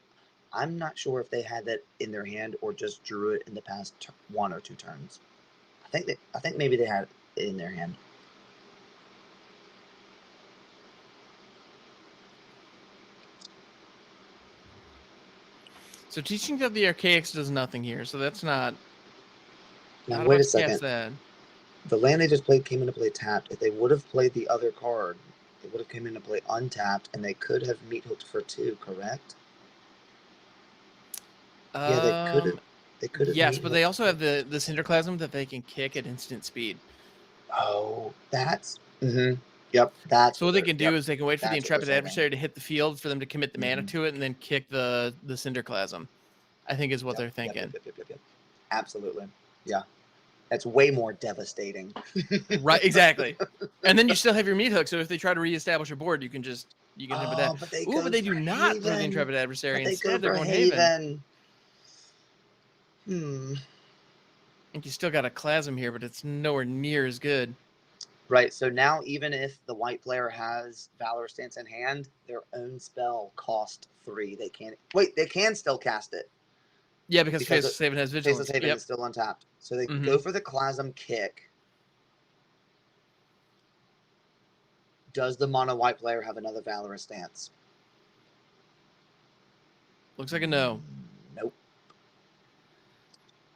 I'm not sure if they had that in their hand or just drew it in the past 1 or 2 turns. I think maybe they had it in their hand. So Teachings of the Archaics does nothing here, so that's not. Now wait a second. The land they just played came into play tapped. If they would have played the other card, they would have come into play untapped, and they could have meat hooked for 2. Correct? Yeah, they could have. They could have. Yes, but they also have the Cinderclasm that they can kick at instant speed. Oh, that's. Yep, that's. So what they can do is they can wait for the Intrepid Adversary to hit the field for them to commit the mana to it, and then kick the Cinderclasm. I think is what they're thinking. Yep. Absolutely. Yeah. That's way more devastating. Right, exactly. And then you still have your meat hook, so if they try to reestablish a board, you can hit with that. But they do not play the Intrepid Adversary. Instead, they're going Haven. think you still got a Chasm here, but it's nowhere near as good. Right. So now, even if the white player has Valor Stance in hand, their own spell cost 3. They can't. Wait, they can still cast it. Yeah, because Because Faceless Haven has Vigilance. Faceless Haven Yep. is still untapped. So they Mhm. go for the Chasm kick. Does the mono white player have another Valorous Stance? Looks like a no. Nope.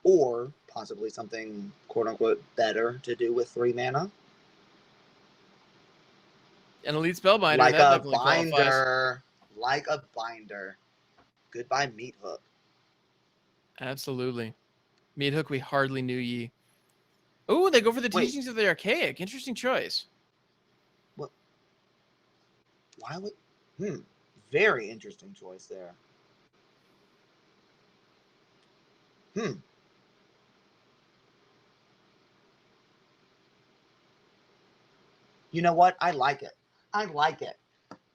Or possibly something quote unquote better to do with 3 mana. An Elite Spellbinder, Like that a definitely qualifies. binder. Like a binder. Goodbye, Meat Hook. Absolutely. Meat Hook, we hardly knew ye. Oh, they go for the Wait. Teachings of the Archaic. Interesting choice. What? Why would? Very interesting choice there. You know what? I like it. I like it.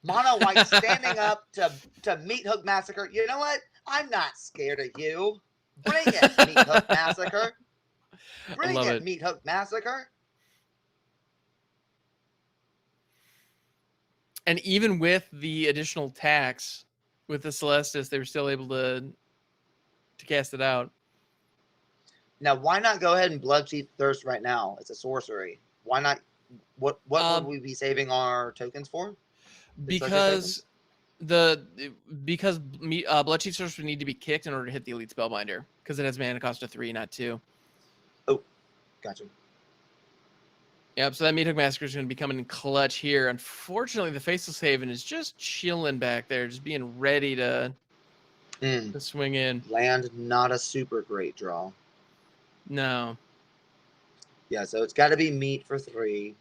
Mono White standing up to Meat Hook Massacre. You know what? I'm not scared of you. Bring it, Meat Hook Massacre. Bring love it, it. Meat Hook Massacre. And even with the additional tax with the Celestis, they were still able to cast it out. Now, why not go ahead and Bloodchief Thirst right now? It's a sorcery. Why not? What would we be saving our tokens for? Because Bloodchief Source would need to be kicked in order to hit the Elite Spellbinder because it has mana cost of 3, not 2. Oh, gotcha. Yep, so that Meat Hook Massacre is going to be coming in clutch here. Unfortunately, the Faceless Haven is just chilling back there, just being ready to swing in. Land, not a super great draw. No. Yeah, so it's got to be meat for 3.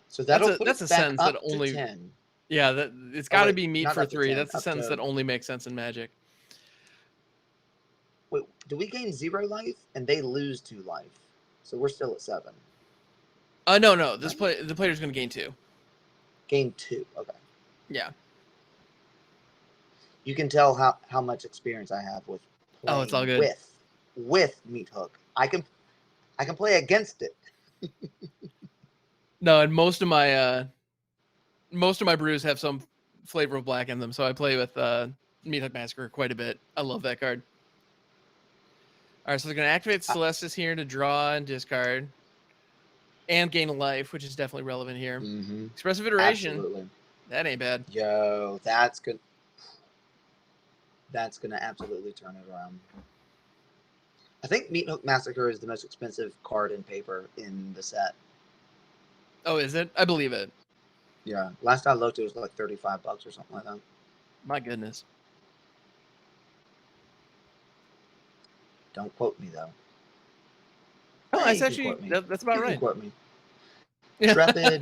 So that'll put that's us a back sentence up that to only 10. Yeah, it's got to wait, be meat not for up to 3. 10, That's a up sentence to- that only makes sense in Magic. Wait, do we gain 0 life? And they lose 2 life. So we're still at 7. No. The player's going to gain 2. Gain 2. Okay. Yeah. You can tell how much experience I have with playing It's all good. with Meat Hook. I can play against it. No, and most of my brews have some flavor of black in them, so I play with Meat Hook Massacre quite a bit. I love that card. All right, so they're going to activate Celestis here to draw and discard, and gain a life, which is definitely relevant here. Mm-hmm. Expressive Iteration, Absolutely. that ain't bad. Yo, that's good. That's gonna absolutely turn it around. I think Meat Hook Massacre is the most expensive card in paper in the set. Oh, is it? I believe it. Yeah, last I looked, it was like $35 or something like that. My goodness. Don't quote me though. Oh, Hey, that's you can actually quote me. that's about You can right. quote me. Intrepid.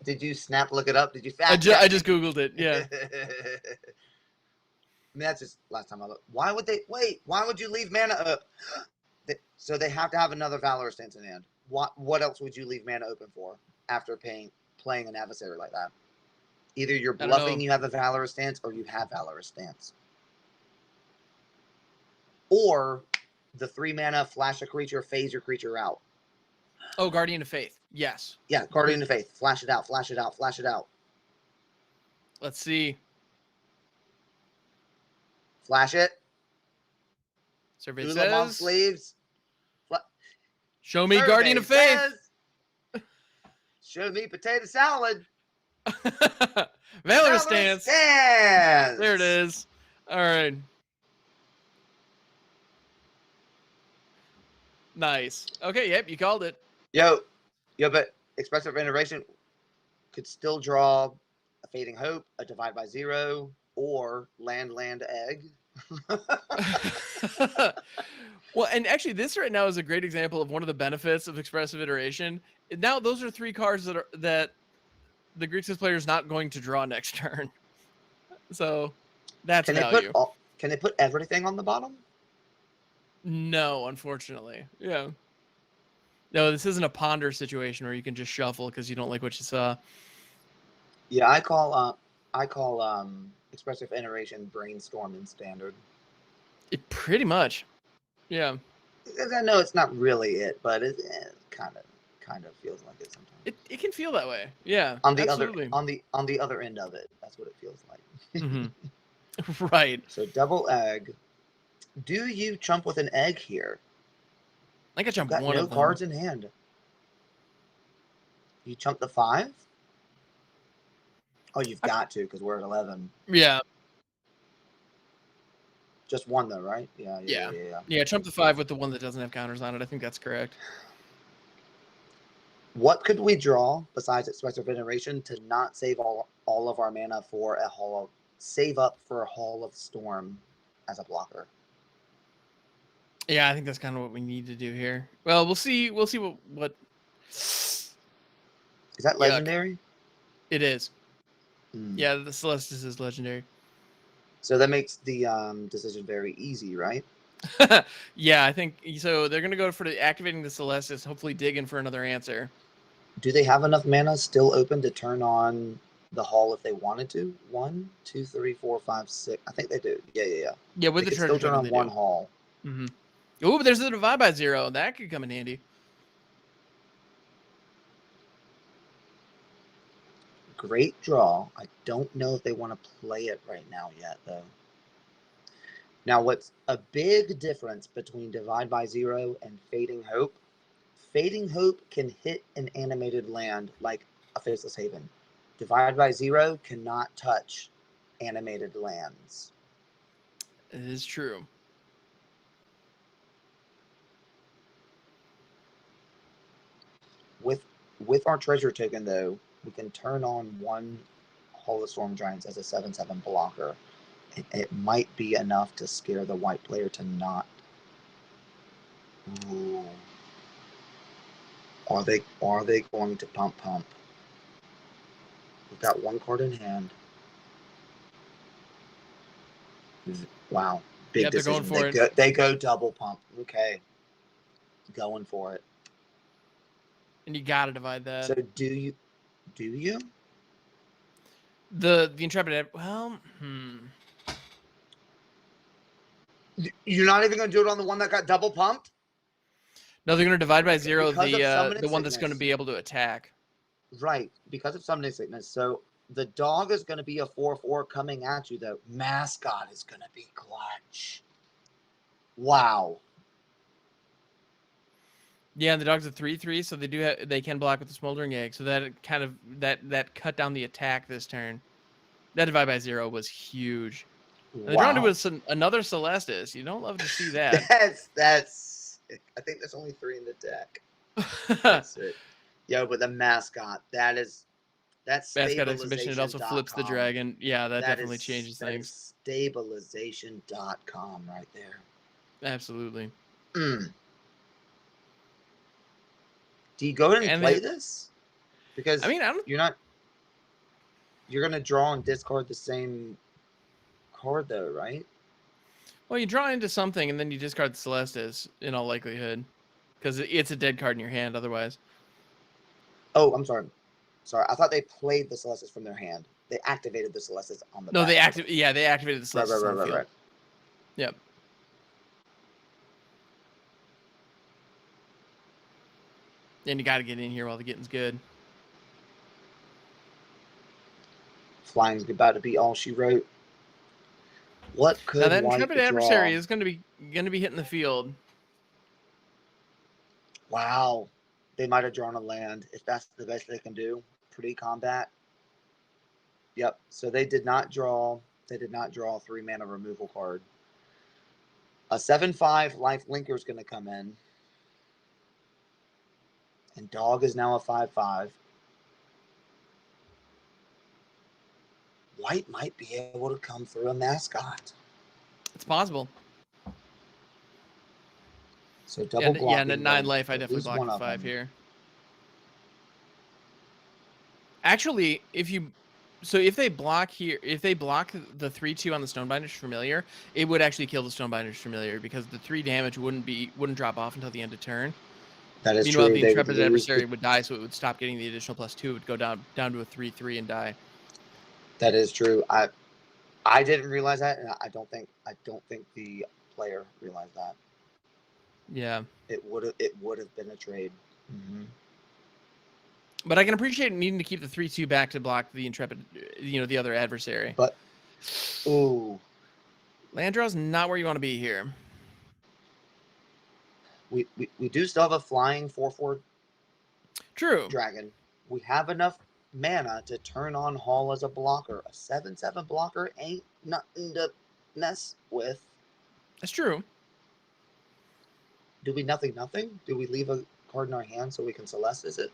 Did you snap look it up? Did you fact I just Googled it. Yeah. I mean, that's just last time I looked. Why would they wait? Why would you leave mana up? So they have to have another Valor Stance in hand. What else would you leave mana open for after playing an adversary like that? Either you're bluffing you have a Valor Stance or you have Valor Stance. Or the 3 mana flash a creature, phase your creature out. Oh, Guardian of Faith. Yes. Yeah, Guardian of Faith. Flash it out, flash it out, flash it out. Let's see. Flash it. Survey Ulamog says. sleeves. Show me Guardian of Faith. Says, show me potato salad. Valor Stance. There it is. All right. Nice. Okay, yep, you called it. Yo, but Expressive Iteration could still draw a Fading Hope, a Divide by 0, or Land Egg. Well, and actually, this right now is a great example of one of the benefits of Expressive Iteration. Now, those are 3 cards that the Grixis player is not going to draw next turn. So that's value. Can they put everything on the bottom? No, unfortunately. Yeah. No, this isn't a ponder situation where you can just shuffle because you don't like what you saw. Yeah, I call Expressive Iteration, Brainstorm, and Standard. It pretty much. Yeah. I know it's not really it, but it kind of feels like it sometimes. It can feel that way. Yeah. On the absolutely. on the other end of it, that's what it feels like. Mm-hmm. Right. So double egg. Do you chump with an egg here? I think I jumped Got one no of them. cards in hand. You chump the 5? Oh, you've got to because we're at 11. Yeah. Just one though, right? Yeah. Yeah, trump the 5 with the one that doesn't have counters on it. I think that's correct. What could we draw besides Expressive Iteration to not save all of our mana for a save up for a Hall of Storm as a blocker? Yeah, I think that's kind of what we need to do here. Well, we'll see what Is that legendary? it is. Hmm. Yeah, the Celestis is legendary. So that makes the decision very easy, right? Yeah, I think so. They're gonna go for activating the Celestis, hopefully digging for another answer. Do they have enough mana still open to turn on the Hall if they wanted to? 1, 2, 3, 4, 5, 6. I think they do. Yeah. Yeah, with They the can treasure still turn token, on they one do. Hall. Mm-hmm. Oh, but there's the divide by 0. That could come in handy. Great draw. I don't know if they want to play it right now yet, though. Now, what's a big difference between Divide by 0 and Fading Hope? Fading Hope can hit an animated land like a Faceless Haven. Divide by 0 cannot touch animated lands. It is true. With our treasure token, though, we can turn on one Hall of Storm Giants as a 7/7 blocker. It might be enough to scare the white player to not. Ooh. Are they going to pump? We've got one card in hand. Wow, big Yep, they're decision. going for They go double pump. Okay, going for it. And you gotta divide that. So do you? The Intrepid. Well, You're not even going to do it on the one that got double pumped? No, they're gonna divide by 0 Because of Summoning the one that's gonna Sickness. be able to attack. Right, because of Summoning Sickness. So the dog is going to be a 4/4 coming at you, though. Mascot is going to be clutch. Wow. Yeah, and the dog's a 3/3, so they can block with the Smoldering Egg. So that kind of that cut down the attack this turn. That divide by 0 was huge. And they're drawn to with another Celestis. You don't love to see that. That's. I think there's only 3 in the deck. That's it. Yo, but the mascot, that's Mascot exhibition. It also flips the stabilization.com. dragon. Yeah, that definitely changes That things. is stabilization.com right there. Absolutely. Do you go ahead and play this? Because I mean, you're gonna draw and discard the same card though, right? Well, you draw into something and then you discard the Celestis in all likelihood, because it's a dead card in your hand otherwise. Oh, I'm sorry. I thought they played the Celestis from their hand. They activated the Celestis on the. No, they back. they activated the Celestis on the field. Right. Yep. And you got to get in here while the getting's good. Flying's about to be all she wrote. What could now that White Intrepid draw? Adversary is going to be hitting the field. Wow, they might have drawn a land if that's the best they can do. Pre-combat. Yep. So they did not draw. They did not draw a 3-mana removal card. A 7/5 life linker is going to come in, and dog is now a 5/5. White might be able to come through a mascot. It's possible. So double blocking. Yeah, and at 9 life, I definitely blocked the 5 here. Actually, if they block here, if they block the 3/2 on the Stonebinder's Familiar, it would actually kill the Stonebinder's Familiar because the 3 damage wouldn't drop off until the end of turn. That is Meanwhile, true. the Intrepid Adversary would die, so it would stop getting the additional +2. It would go down to a 3/3 and die. That is true. I didn't realize that, and I don't think the player realized that. Yeah. It would have been a trade. Mm-hmm. But I can appreciate needing to keep the 3/2 back to block the intrepid, the other adversary. But ooh, Land draw's not where you want to be here. we do still have a flying 4/4 True. dragon. We have enough mana to turn on Hall as a blocker. A 7/7 blocker ain't nothing to mess with. That's true. Do we nothing? Do we leave a card in our hand so we can Celestis it?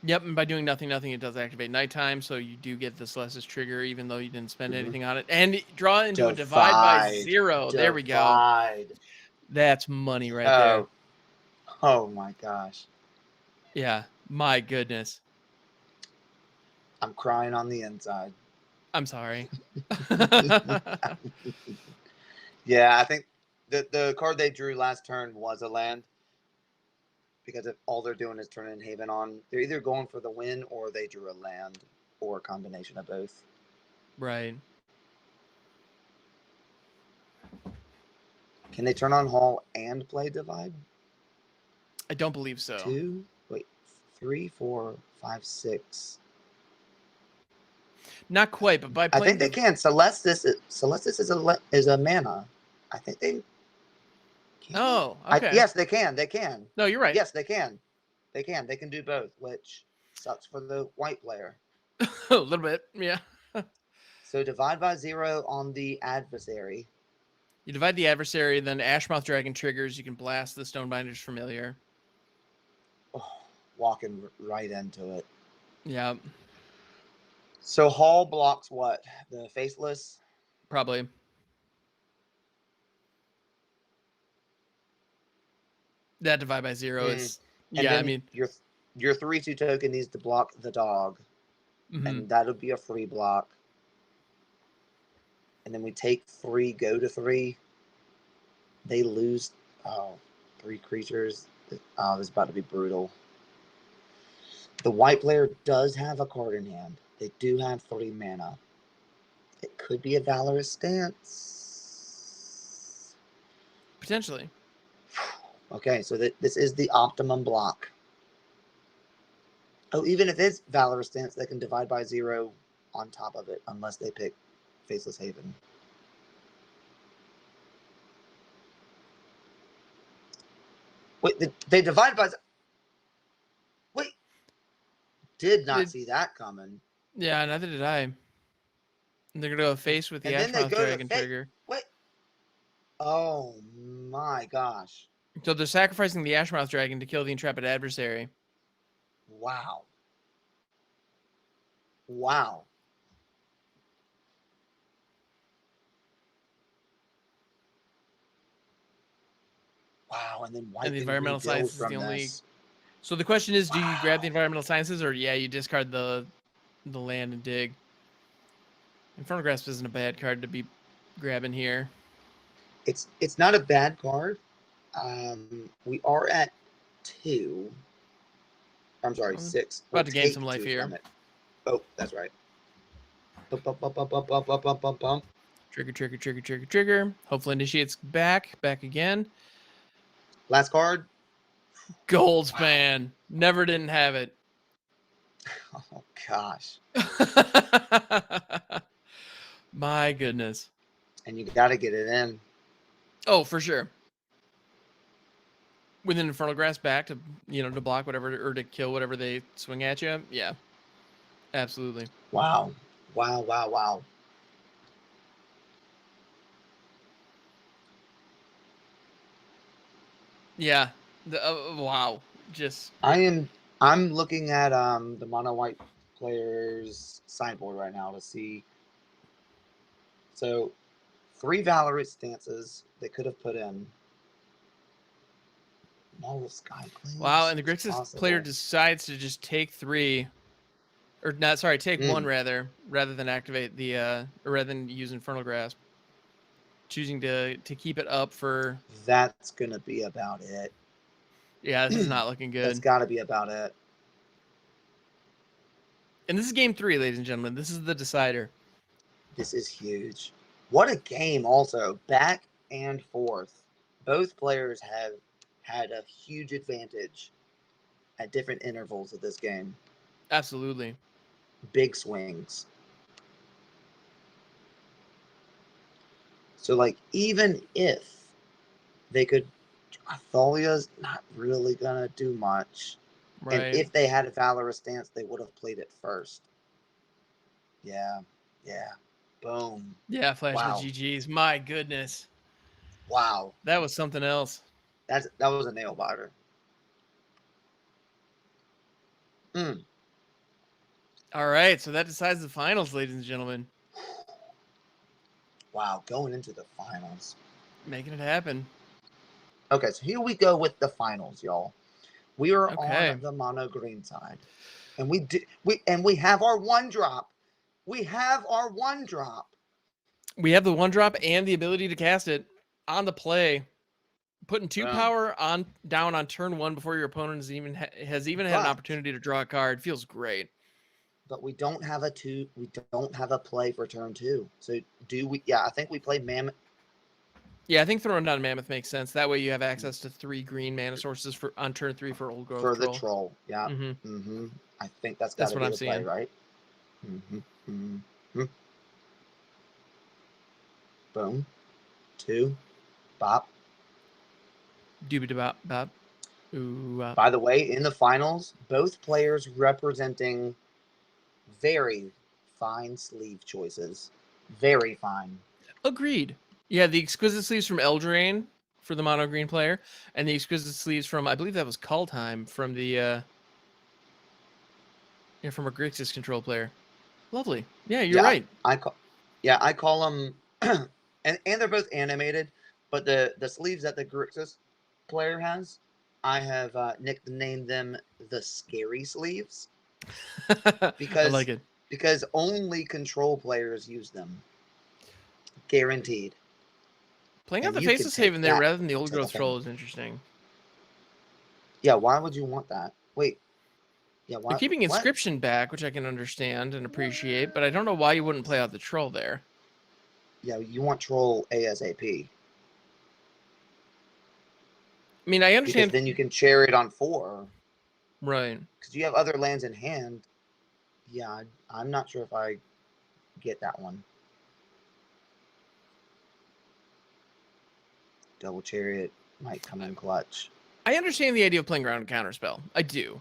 Yep, and by doing nothing, it does activate nighttime, so you do get the Celestis trigger, even though you didn't spend anything on it. And draw into a divide by 0. There we go. That's money right there. Oh my gosh. Yeah, my goodness. I'm crying on the inside. I'm sorry. Yeah, I think the card they drew last turn was a land. Because if all they're doing is turning Haven on, they're either going for the win or they drew a land or a combination of both. Right. Can they turn on Hall and play Divide? I don't believe so. 3, 4, 5, 6. Not quite, but by playing I think they can. Celestis is a mana. I think they. Oh, okay. Yes, they can. They can. No, you're right. Yes, they can. They can. They can do both, which sucks for the white player. A little bit, yeah. So divide by 0 on the adversary. You divide the adversary, then Ashmouth Dragon triggers. You can blast the Stonebinder's Familiar. Oh, walking right into it. Yeah. So Hall blocks what? The Faceless? Probably. That divide by 0 is... Yeah, I mean... Your 3/2 token needs to block the dog. Mm-hmm. And that'll be a free block. And then we take 3, go to 3. They lose 3 creatures. Oh, this is about to be brutal. The white player does have a card in hand. They do have 3 mana. It could be a Valorous Stance. Potentially. Okay, so this is the optimum block. Oh, even if it's Valorous Stance, they can divide by 0 on top of it, unless they pick Faceless Haven. Wait, they divide by... Wait. Did not see that coming. Yeah, neither did I. And they're going to go face with the Ashmouth Dragon trigger. Wait. Oh, my gosh. So they're sacrificing the Ashmouth Dragon to kill the intrepid adversary. Wow. Wow. Wow, and then white. And the environmental science is the only... So the question is, do you grab the environmental sciences, or you discard the land and dig? Infernal Grasp isn't a bad card to be grabbing here. It's not a bad card. We are at 2. I'm sorry, 6. About to gain some life here. Oh, that's right. Bump. Trigger. Hopefully initiates back again. Last card. Goldspan. Wow. Never didn't have it. Oh, gosh. My goodness. And you got to get it in. Oh, for sure. With an Infernal Grasp back to, to block whatever, or to kill whatever they swing at you. Yeah. Absolutely. Wow. Yeah. Wow. Just... I'm looking at the mono white players sideboard right now to see. So 3 Valorous Stances they could have put in. No Sky Queen. Wow, and the Grixis player decides to just take 3, or not? Sorry, take 1 rather than activate the or rather than use Infernal Grasp. Choosing to keep it up for... That's gonna be about it. Yeah, this is not looking good. That's got to be about it. And this is game 3, ladies and gentlemen. This is the decider. This is huge. What a game also. Back and forth. Both players have had a huge advantage at different intervals of this game. Absolutely. Big swings. So, like, even if they could, Athalia's not really going to do much. Right. And if they had a Valorous stance, they would have played it first. Yeah. Boom. Yeah, Flash Wow. the GGs. My goodness. Wow. That was something else. That was a nail biter. All right, so that decides the finals, ladies and gentlemen. Wow, going into the finals. Making it happen. Okay, so here we go with the finals, y'all. We are Okay. on the mono green side. And we have our one drop. We have our one drop. We have the one drop and the ability to cast it on the play. Putting 2 Boom. power down on turn 1 before your opponent has even had an But- opportunity to draw a card feels great. But we don't have a play for turn 2. So do we? Yeah, I think we played Mammoth. Yeah, I think throwing down Mammoth makes sense. That way you have access to 3 green mana sources on turn 3 for Old Growth For Troll. the troll. Yeah. Mm-hmm. I think that's That's got to what be I'm the play, seeing. right? Boom. 2. Bop. Doobie bop. Ooh. By the way, in the finals, both players representing very fine sleeve choices. Very fine. Agreed. Yeah, the exquisite sleeves from Eldraine for the mono green player, and the exquisite sleeves from, I believe that was Kaldheim from the from a Grixis control player. Lovely. Yeah, you're right. I call them, and they're both animated, but the sleeves that the Grixis player has, I have nicknamed them the scary sleeves because I like it. because only control players use them. Guaranteed. Playing And out the you can Faceless take Haven there that rather than the Old to the Growth Troll bank. is interesting. Yeah, why would you want that? Wait. Yeah, why? They're keeping what? Inscription back, which I can understand and appreciate, but I don't know why you wouldn't play out the Troll there. Yeah, you want troll ASAP. I mean, I Because understand. then you can chariot on 4. Right. Because you have other lands in hand. Yeah, I'm not sure if I get that one. Double chariot might come in clutch. I understand the idea of playing ground counterspell. I do.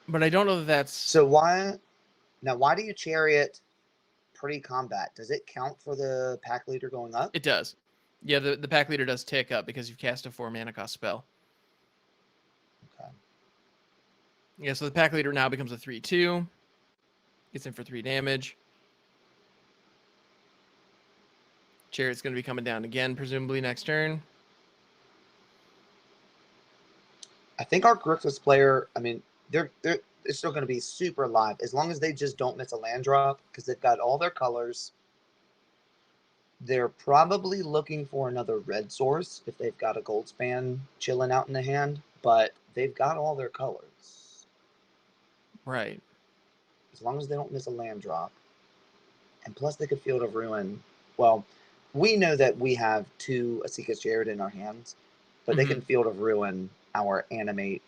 But I don't know that that's... So why do you chariot pre-combat? Does it count for the pack leader going up? It does. Yeah, the pack leader does tick up because you've cast a 4 mana cost spell. Okay. Yeah, so the pack leader now becomes a 3/2. Gets in for 3 damage. Chariot's going to be coming down again, presumably next turn. I think our Grixis player, I mean, they're still going to be super live as long as they just don't miss a land drop because they've got all their colors. They're probably looking for another red source if they've got a gold span chilling out in the hand, but they've got all their colors. Right. As long as they don't miss a land drop. And plus they could Field of Ruin. Well, we know that we have 2 Asika's Chariot in our hands, but they can Field of Ruin our animate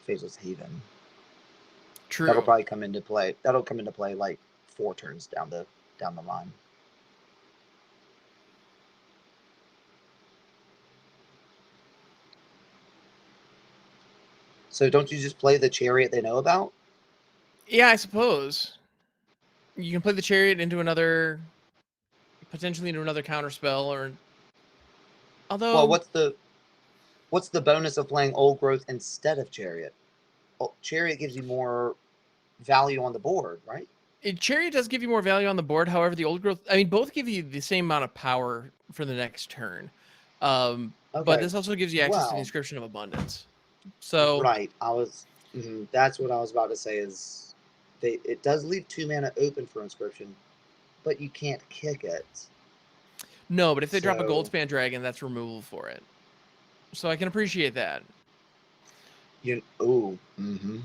Faceless Haven. True. That'll probably come into play. That'll come into play like 4 turns down the line. So don't you just play the Chariot they know about? Yeah, I suppose. You can play the Chariot into another... potentially into another counterspell, or... Although... Well, what's the bonus of playing Old Growth instead of Chariot? Well, Chariot gives you more value on the board, right? Chariot does give you more value on the board. However, the Old Growth... I mean, both give you the same amount of power for the next turn. Okay. But this also gives you access to the Well, Inscription of Abundance. So... right. That's what I was about to say is it does leave 2 mana open for Inscription, but you can't kick it. No, but if they drop a So- Goldspan Dragon, that's removal for it. So I can appreciate that. Mm-hmm.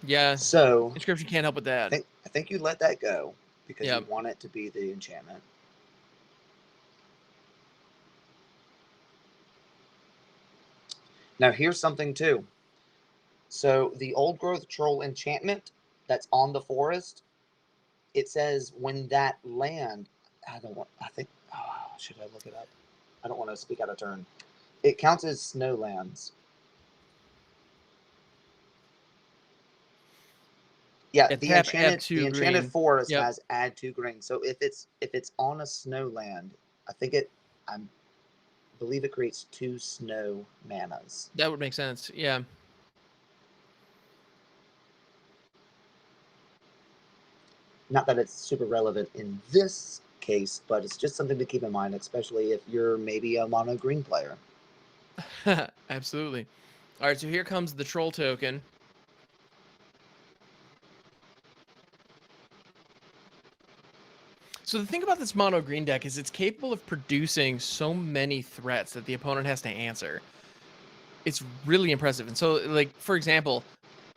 Yeah, So Inscription can't help with that. I think you let that go because Yep. you want it to be the enchantment. Now here's something too. So the old growth troll enchantment that's on the forest, it says when that land, should I look it up? I don't want to speak out of turn. It counts as snow lands. Yeah, Yeah, the tap, add the 2 enchanted green. forest Yep. has add 2 green. So if it's on a snow land, I believe it creates 2 snow manas. That would make sense. Yeah. Not that it's super relevant in this case, but it's just something to keep in mind, especially if you're maybe a mono green player. Absolutely. All right, so here comes the troll token. So the thing about this mono green deck is it's capable of producing so many threats that the opponent has to answer. It's really impressive. And so, like, for example,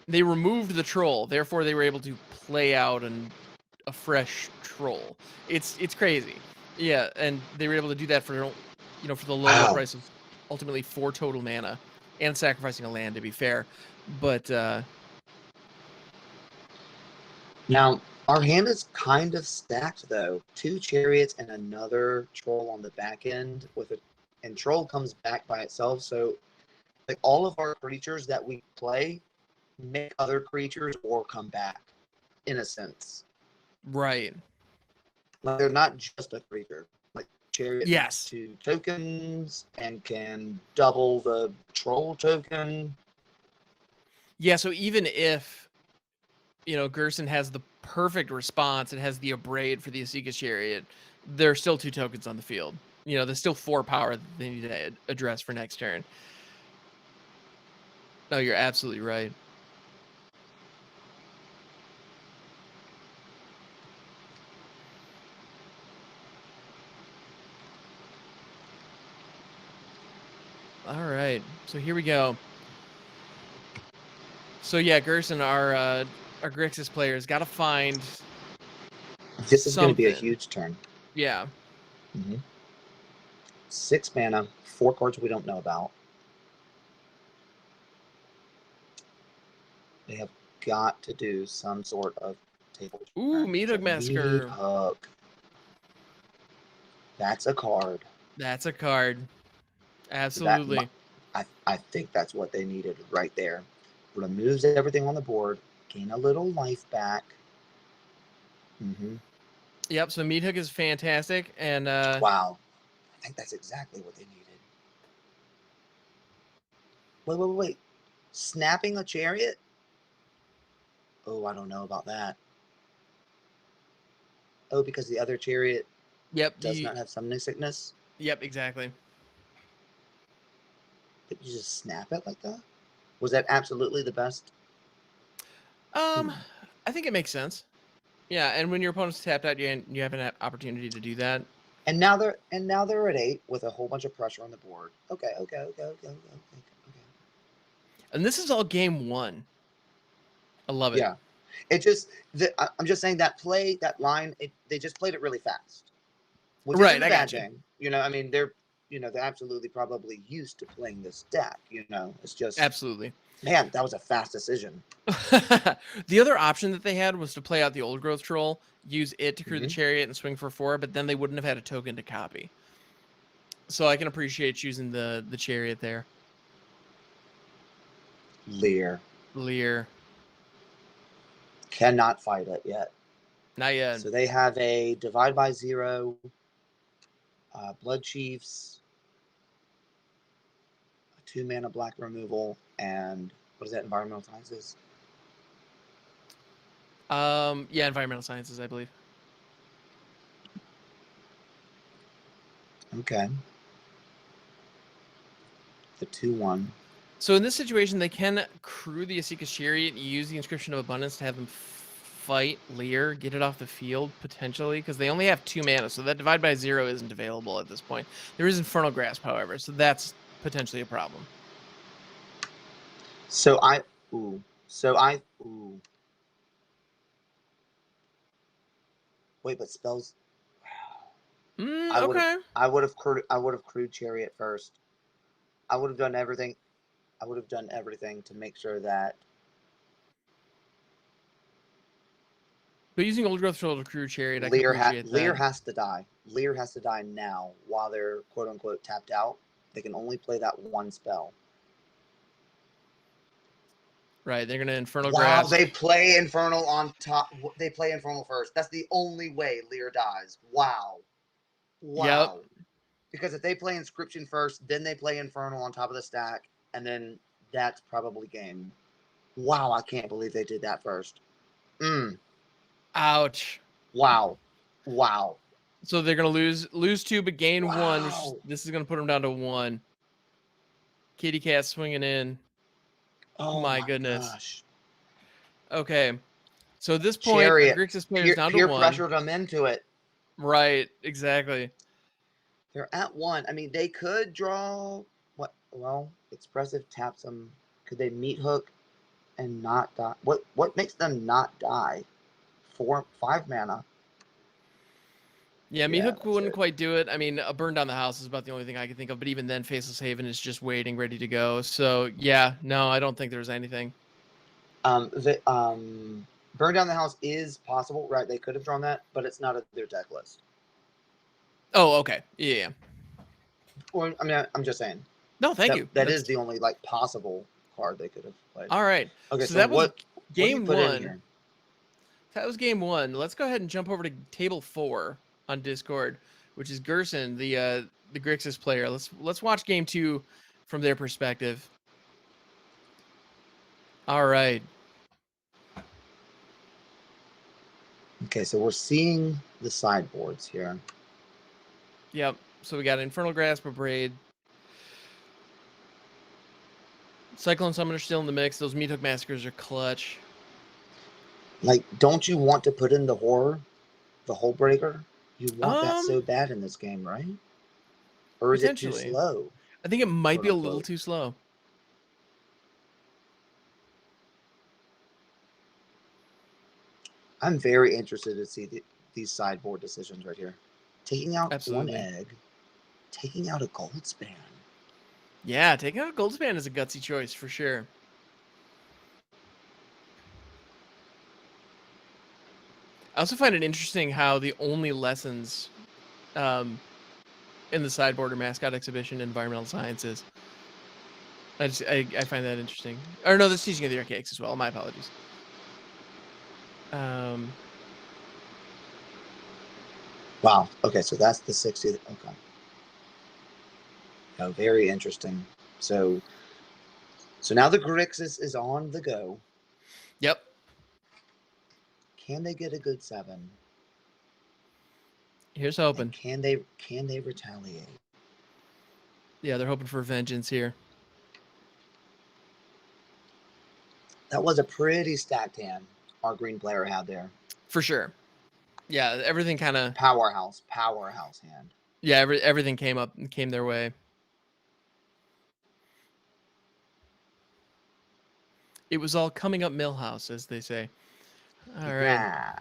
they removed the troll, therefore they were able to play out a fresh troll. It's crazy. Yeah, and they were able to do that for for the low Wow. price of ultimately 4 total mana and sacrificing a land, to be fair. But Now, our hand is kind of stacked though. 2 chariots and another troll on the back end and troll comes back by itself. So like all of our creatures that we play make other creatures or come back in a sense. right. Like they're not just a creature. Like chariot Yes. 2 tokens and can double the troll token. Yeah, so even if Gersen has the perfect response and has the abrade for the Asika Chariot, there are still 2 tokens on the field. There's still 4 power that they need to address for next turn. No, you're absolutely right. All right, so here we go. So yeah, Gersen, our Grixis players, got to find This is going to be a something. huge turn. Yeah. 6 mana, 4 cards we don't know about. They have got to do some sort of table. Ooh, Meathook Massacre. Meathook. That's a card. That's a card. Absolutely. I think that's what they needed right there. Removes everything on the board, gain a little life back. Yep, so Meathook is fantastic. And Wow. I think that's exactly what they needed. Wait. Snapping a chariot? Oh, I don't know about that. Oh, because the other chariot does not have summoning sickness? Yep, exactly. Did you just snap it like that? Was that absolutely the best? I think it makes sense. Yeah, and when your opponent's tapped out, you have an opportunity to do that. And now they're at 8 with a whole bunch of pressure on the board. Okay. And this is all game 1. I love it. Yeah, I'm just saying that line, they just played it really fast, which isn't a bad thing. I mean, they're absolutely probably used to playing this deck. It's just Absolutely. Man, that was a fast decision. The other option that they had was to play out the old growth troll, use it to crew the chariot and swing for 4, but then they wouldn't have had a token to copy. So I can appreciate choosing the chariot there. Lear. Cannot fight it yet. Not yet. So they have a Divide by 0, Blood Chiefs, a 2 mana black removal, and what is that, Environmental Sciences? Yeah, Environmental Sciences, I believe. Okay. The 2/1. So in this situation, they can crew the Asika's Chariot, use the Inscription of Abundance to have them fight Lear, get it off the field, potentially, because they only have 2 mana, so that Divide by 0 isn't available at this point. There is Infernal Grasp, however, so that's potentially a problem. Wait, but spells. Okay. I would have crewed Chariot first. I would have done everything. I would have done everything to make sure that. But using Old Growth Troll to crew Chariot, I can appreciate that. Lear has to die. Lear has to die now while they're quote unquote tapped out. They can only play that one spell. Right, they're gonna Infernal Wow, Grasp. they play Infernal on top. They play Infernal first. That's the only way Lear dies. Wow. Wow. Yep. Because if they play Inscription first, then they play Infernal on top of the stack, and then that's probably game. Wow, I can't believe they did that first. Ouch. Wow. Wow. So they're gonna lose 2, but gain 1. Wow. This is gonna put them down to 1. Kitty Cat swinging in. Oh my goodness. Gosh. Okay. So at this point, Chariot. Grixis players down to Peer 1. pressured them into it. Right, exactly. They're at 1. I mean, they could draw what? Well, Expressive taps them. Could they meat hook and not die? What makes them not die? 5 mana. Yeah, Meat Hook that's wouldn't it. quite do it. I mean, a Burn Down the House is about the only thing I can think of. But even then, Faceless Haven is just waiting, ready to go. So yeah, no, I don't think there's anything. Burn Down the House is possible, right? They could have drawn that, but it's not their deck list. Oh, okay. Yeah. Or I mean, I'm just saying. No, thank you. That is the only like possible card they could have played. All right. Okay, so that was what game what do you put in 1. here? That was game 1. Let's go ahead and jump over to table 4 on Discord, which is Gersen, the Grixis player. Let's watch game 2 from their perspective. All right. Okay, so we're seeing the sideboards here. Yep. So we got Infernal Grasp, a Braid. Cyclone Summoner still in the mix. Those Meat Hook Massacres are clutch. Like, don't you want to put in the horror, the Hull Breaker? You want that so bad in this game, right? Or is it too slow? I think it might be a little too slow. I'm very interested to see these sideboard decisions right here. Taking out one egg, taking out a Goldspan. Yeah, taking out a Goldspan is a gutsy choice for sure. I also find it interesting how the only lessons in the sideboard are Mascot Exhibition and Environmental Sciences. I find that interesting. Or no, that's Teaching of the Archaics as well. My apologies. Wow. Okay, so that's the 60. Okay. Oh, very interesting. So now the Grixis is on the go. Yep. Can they get a good 7? Here's hoping. And can they retaliate? Yeah, they're hoping for vengeance here. That was a pretty stacked hand our green player had there. For sure. Yeah, everything kind of powerhouse hand. Yeah, everything came their way. It was all coming up Millhouse, as they say. All right. Yeah.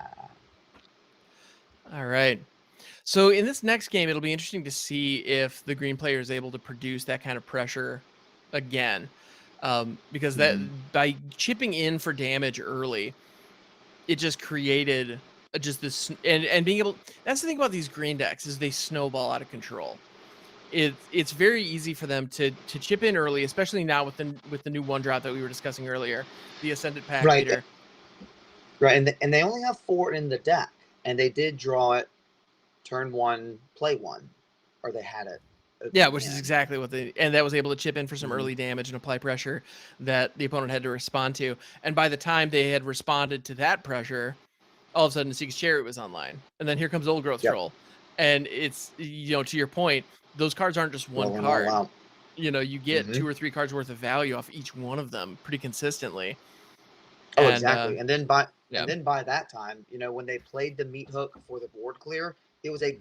All right. So in this next game, it'll be interesting to see if the green player is able to produce that kind of pressure again. Because that by chipping in for damage early, it just created just this and being able. That's the thing about these green decks is they snowball out of control. It's very easy for them to chip in early, especially now with the new 1-drop that we were discussing earlier, the Ascendant Pack Leader. Right, and they only have 4 in the deck, and they did draw it turn 1, play 1, or they had it. Yeah, which is exactly what and that was able to chip in for some early damage and apply pressure that the opponent had to respond to. And by the time they had responded to that pressure, all of a sudden Seek's Chariot was online, and then here comes Old Growth Troll, and it's to your point, those cards aren't just one card. You get 2 or 3 cards worth of value off each one of them pretty consistently. Oh, exactly. And then by that time, when they played the Meat Hook for the board clear, it was a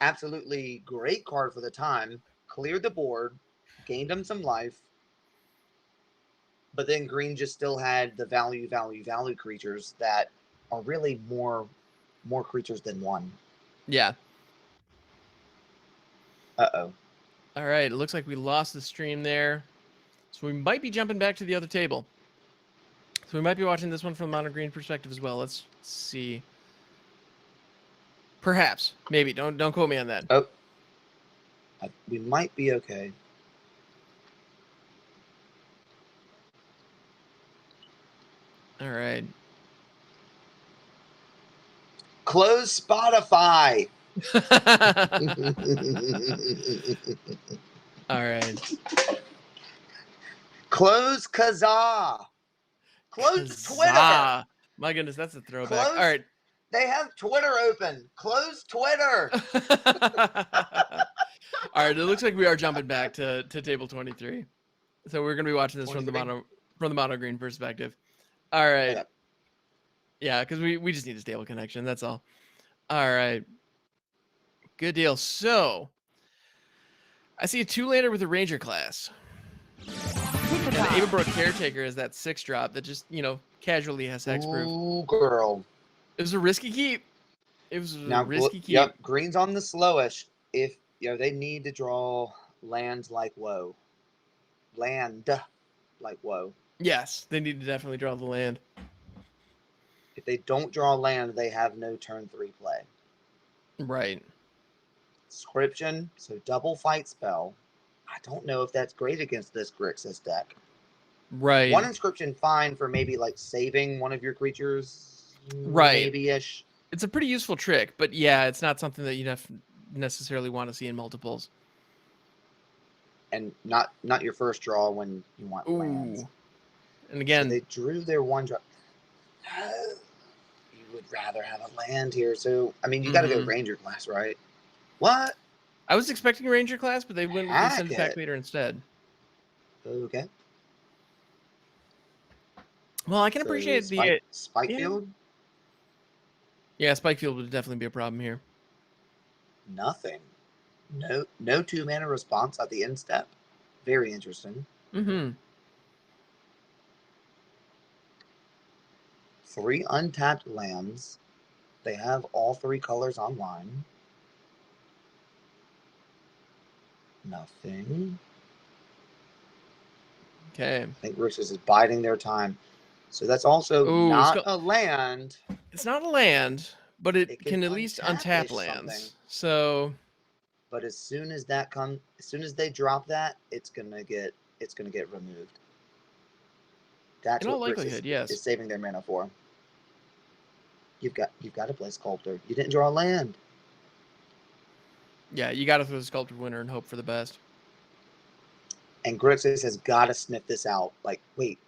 absolutely great card for the time. Cleared the board, gained them some life, but then green just still had the value creatures that are really more more creatures than one. Yeah. Uh-oh. All right. It looks like we lost the stream there. So we might be jumping back to the other table. So we might be watching this one from the mono green perspective as well. Let's see. Perhaps. Maybe. Don't quote me on that. Oh. We might be okay. All right. Close Spotify. All right. Close Kazaa. Close Twitter. Huzzah. My goodness, that's a throwback. Close. All right. They have Twitter open. Close Twitter. All right. It looks like we are jumping back to table 23. So we're gonna be watching this from the mono green perspective. All right. Okay. Yeah, because we just need a stable connection. That's all. All right. Good deal. So I see a 2-lander with a Ranger class. And Avabrook Caretaker is that 6-drop that just, casually has hexproof. Ooh, girl. It was a risky keep. It was a risky keep. Yep, green's on the slowish. If they need to draw land like woe. Land like woe. Yes, they need to definitely draw the land. If they don't draw land, they have no turn 3 play. Right. Inscription, so double fight spell. I don't know if that's great against this Grixis deck. Right. One inscription, fine for maybe like saving one of your creatures. Right. Maybe-ish. It's a pretty useful trick, but yeah, it's not something that you necessarily want to see in multiples. And not your first draw when you want lands. And again, so they drew their 1-drop. You would rather have a land here. So, I mean, you got to go Ranger class, right? What? I was expecting Ranger class, but they went with the Synthetic Packet. Leader instead. Okay. Well, I can So appreciate the Spike Field? Yeah, Spike Field would definitely be a problem here. Nothing. No 2-mana response at the end step. Very interesting. 3 untapped lands. They have all 3 colors online. Nothing. Okay. I think Grixis is biding their time. So that's also not a land. It's not a land, but it can at least untap untap lands. something. So, but as soon as they drop that, it's gonna get removed. That's in all what likelihood, Grixis yes. is saving their mana for. You've got to play Sculptor. You didn't draw a land. Yeah, you got to throw the Sculptor Winner and hope for the best. And Grixis has got to sniff this out. Like, wait.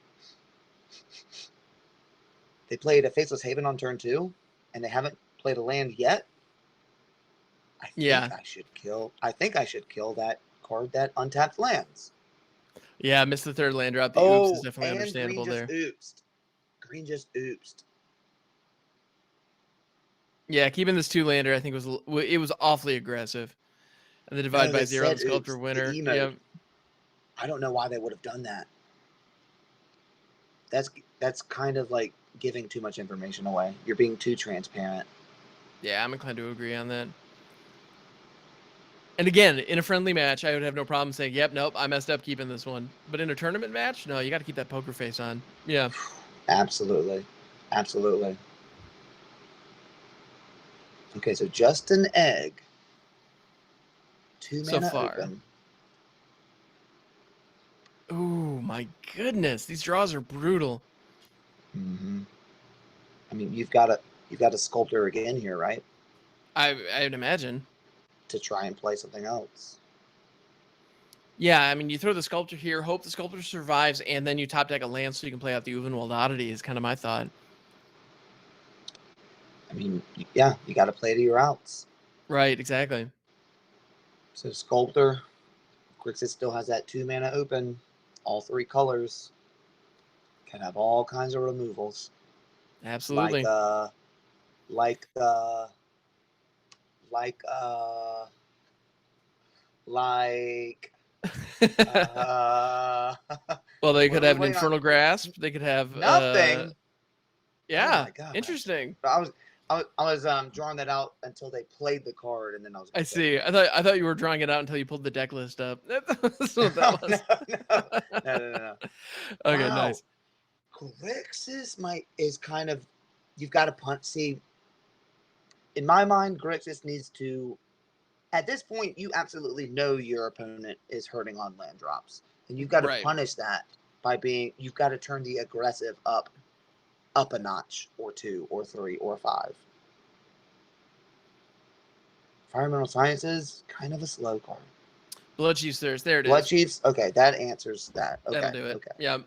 They played a Faceless Haven on turn 2, and they haven't played a land yet. I think I should kill that card that untapped lands. Yeah, missed the 3rd land drop. The oops is definitely understandable there. Green just oopsed. Yeah, keeping this 2-lander, I think it was awfully aggressive. And the divide by 0 on Sculptor Winner. Yeah. I don't know why they would have done that. That's kind of like giving too much information away. You're being too transparent. Yeah, I'm inclined to agree on that. And again, in a friendly match, I would have no problem saying, yep, nope, I messed up keeping this one. But in a tournament match, no, you got to keep that poker face on. Yeah. Absolutely. Absolutely. Okay, so just an egg. 2 mana so far. open. Oh my goodness, these draws are brutal. Mm-hmm. I mean, you've got a Sculptor again here, right? I'd imagine. To try and play something else. Yeah, I mean, you throw the Sculptor here, hope the Sculptor survives, and then you top deck a land so you can play out the Uvenwald Oddity is kind of my thought. I mean, yeah, you got to play to your outs. Right, exactly. So Sculptor, Grixis still has that 2 mana open, all 3 colors. Can have all kinds of removals. Absolutely. Like well, they could have an Infernal Grasp. They could have nothing. Yeah, Oh my gosh. interesting. I was I was drawing that out until they played the card, and then I was. I Gonna say see. I thought you were drawing it out until you pulled the deck list up. That's what that was. No. Okay, Wow. nice. Grixis is kind of, you've got to punch. See, in my mind, Grixis needs to, at this point, you absolutely know your opponent is hurting on land drops. And you've got to Right. punish that by you've got to turn the aggressive up a notch, or 2, or 3, or 5. Environmental Sciences, kind of a slow card. Blood Chiefs Thirst. There it is. Blood Chiefs, okay, that answers that. Okay, That'll do it. Okay. Yeah.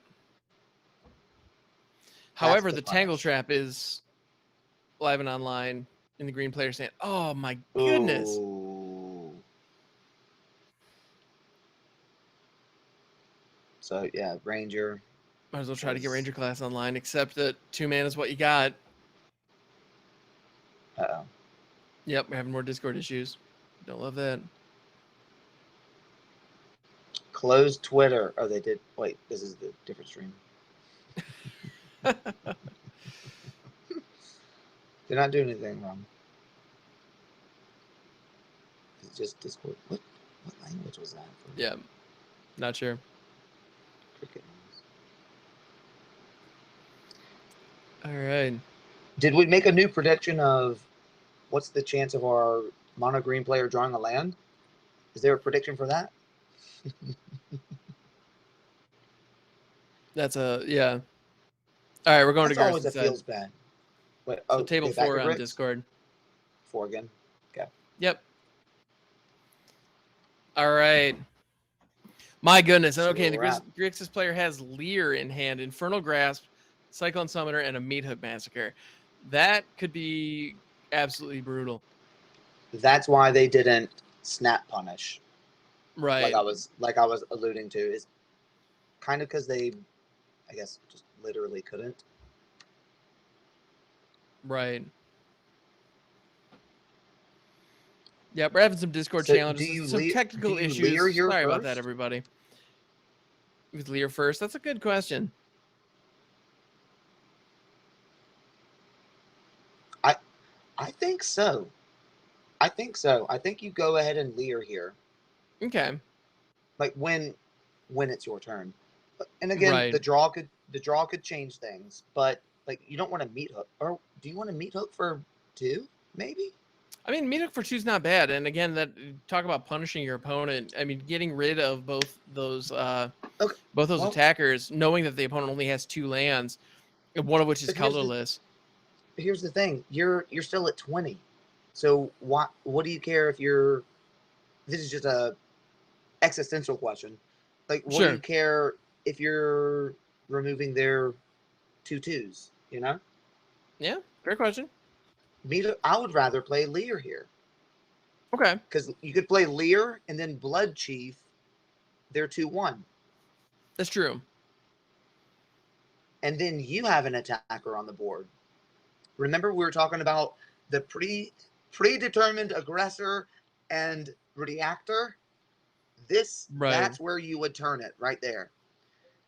However, the the Tangle punish. Trap is live and online in the green player stand. Oh my goodness. Ooh. So yeah, Ranger. Might as well try to get Ranger class online, except that 2 mana is what you got. Uh-oh. Yep, we're having more Discord issues. Don't love that. Closed Twitter. Oh, they did. Wait, this is the different stream. They're not doing anything wrong. It's just Discord. What language was that? Yeah, not sure. Cricket. All right. Did we make a new prediction of what's the chance of our mono green player drawing a land? Is there a prediction for that? That's yeah. All right, we're going That's to always Gersen side. feels bad. Wait, So table 4 on Discord. 4 again. Okay. Yep. All right. My goodness. Okay, the Grixis player has Leer in hand, Infernal Grasp, Cyclone Summoner, and a Meat Hook Massacre. That could be absolutely brutal. That's why they didn't snap punish. Right. Like I was alluding to, is kind of because they, I guess, just literally couldn't. Right. Yeah, we're having some Discord challenges, some technical issues. Sorry about that, everybody. With Leer first, that's a good question. I think so. I think you go ahead and Leer here. Okay. Like when it's your turn. And again, the draw could change things, but like you don't want to meat hook. Or do you want to meat hook for 2? Maybe. I mean, meat hook for 2 is not bad. And again, that talk about punishing your opponent. I mean, getting rid of both those attackers, knowing that the opponent only has 2 lands, one of which is colorless. Here's the thing: you're still at 20. So what do you care if you're? This is just a existential question. Like, what do you care if you're removing their 2/2s? You know? Yeah, fair question. I would rather play Leer here. Okay. Because you could play Leer and then Blood Chief. They're 2/1. That's true. And then you have an attacker on the board. Remember, we were talking about the predetermined aggressor and reactor. That's where you would turn it right there.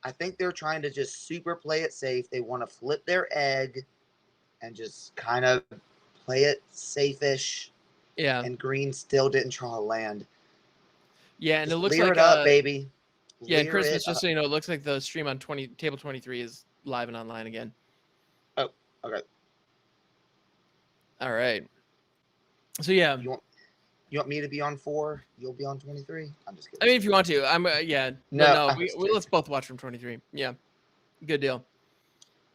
I think they're trying to just super play it safe. They want to flip their egg and just kind of play it safe-ish. Yeah. And green still didn't draw a land. Yeah, and just it looks Leer like it up, baby. Yeah, and Christmas, just so you know, it looks like the stream on table 23 is live and online again. Oh, okay. All right. So yeah. You want me to be on 4? You'll be on 23. I'm just kidding. I mean, if you want to, I'm yeah. No. Let's both watch from 23. Yeah, good deal.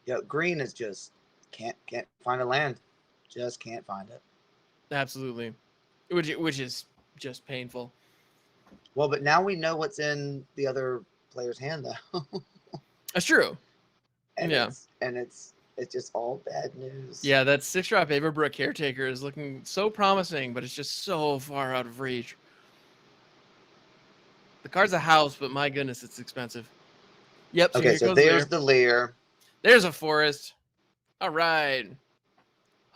Yeah, green is just can't find a land. Just can't find it. Absolutely, which is just painful. Well, but now we know what's in the other player's hand, though. That's true. And it's just all bad news. Yeah, that 6-drop Everbrook Caretaker is looking so promising, but it's just so far out of reach. The card's a house, but my goodness, it's expensive. Yep. So okay, so there's the Leer. There's a forest. All right.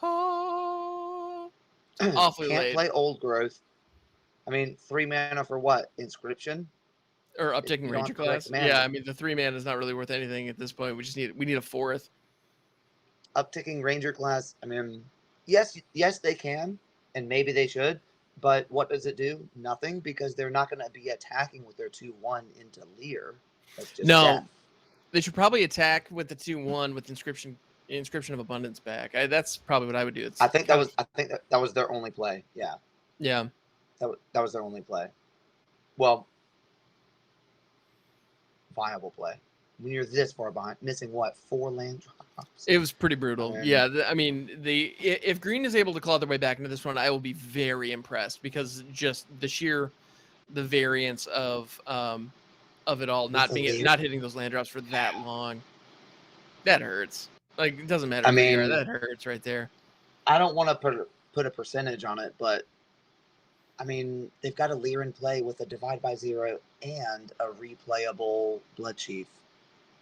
Oh, awfully Can't late. play Old Growth. I mean, 3 mana for what? Inscription? Or upticking Ranger class? Yeah, I mean, the 3 mana is not really worth anything at this point. We need a 4th. Upticking Ranger class. I mean, yes, they can, and maybe they should. But what does it do? Nothing, because they're not going to be attacking with their 2/1 into Lear. That's just No, death. they should probably attack with the 2/1 with inscription of abundance back. That's probably what I would do. I think that was their only play. Yeah, yeah. that was their only play. Well, viable play. When you're this far behind, missing what, 4 land drops? It was pretty brutal. Man. Yeah, I mean, if Green is able to claw their way back into this one, I will be very impressed, because just the variance of it all, not hitting those land drops for that long, that hurts. Like, it doesn't matter. I mean, that hurts right there. I don't want to put a percentage on it, but I mean, they've got a Lear in play with a divide by 0 and a replayable Blood Chief.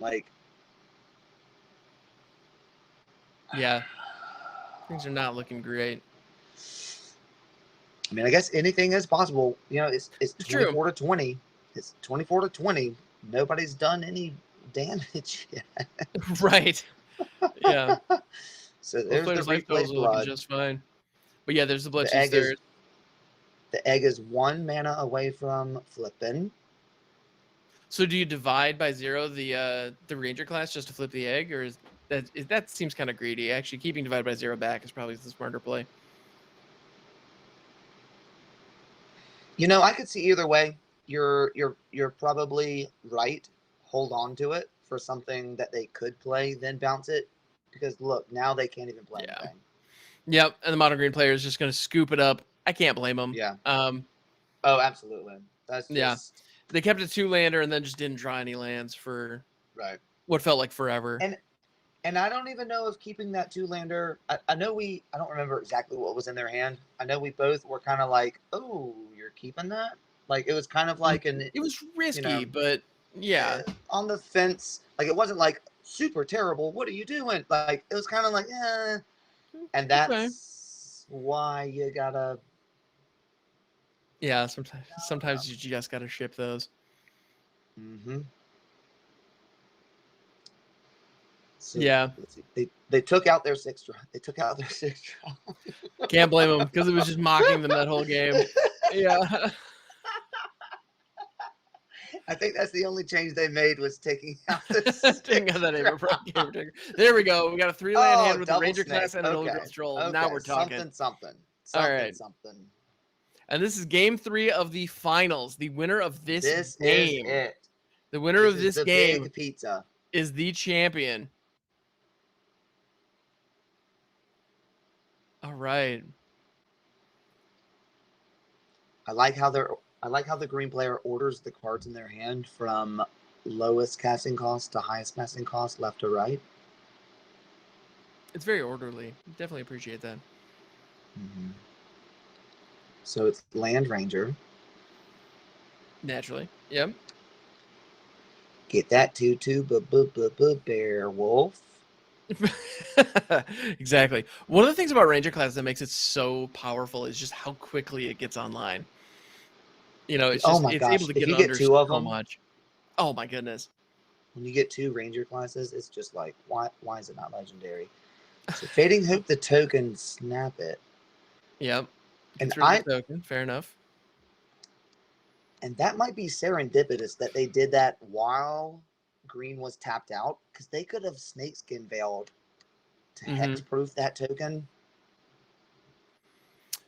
Like, yeah, things are not looking great. I mean, I guess anything is possible. You know, it's 24 to 20. It's 24 to 20. Nobody's done any damage yet. Right. Yeah. So there's the replay blood. Just fine. But yeah, there's the Blood The Chief egg is- third. The egg is 1 mana away from flipping. So do you divide by 0 the Ranger class just to flip the egg, or that seems kind of greedy? Actually, keeping divide by 0 back is probably the smarter play. You know, I could see either way. You're probably right. Hold on to it for something that they could play, then bounce it. Because look, now they can't even play anything. Yep, and the mono green player is just going to scoop it up. I can't blame them. Yeah. Oh, absolutely. That's just, yeah. They kept a 2-lander and then just didn't draw any lands for right. what felt like forever. And I don't even know if keeping that 2-lander. I don't remember exactly what was in their hand. I know we both were kind of like, oh, you're keeping that? Like, it was kind of like it was risky, but yeah. On the fence. Like, it wasn't like super terrible. What are you doing? Like, it was kind of like, eh. And that's why you gotta. Yeah, sometimes you just gotta ship those. Mm-hmm. So, yeah. Let's see. They took out their 6 draw. They took out their 6 draw. Can't blame them, because it was just mocking them that whole game. Yeah. I think that's the only change they made was taking out the Taking out that Game Protector. There we go. We got a 3-land hand with a Ranger snake. class and an Old Growth Troll. Okay. Now we're talking. Something. All right. Something. And this is game 3 of the finals. The winner of this game. Is it. The winner of this game big pizza is the champion. All right. I like how the green player orders the cards in their hand from lowest casting cost to highest casting cost, left to right. It's very orderly. Definitely appreciate that. Mm-hmm. So it's Land Ranger. Naturally. Yep. Get that 2/2 Bear Wolf. Exactly. One of the things about Ranger class that makes it so powerful is just how quickly it gets online. You know, it's just it's able to get under so much. Oh my goodness. When you get 2 Ranger classes, it's just like, why is it not legendary? So Fading Hope the token, snap it. Yep. And token. Fair enough. And that might be serendipitous that they did that while Green was tapped out, because they could have Snakeskin Veiled to hexproof that token.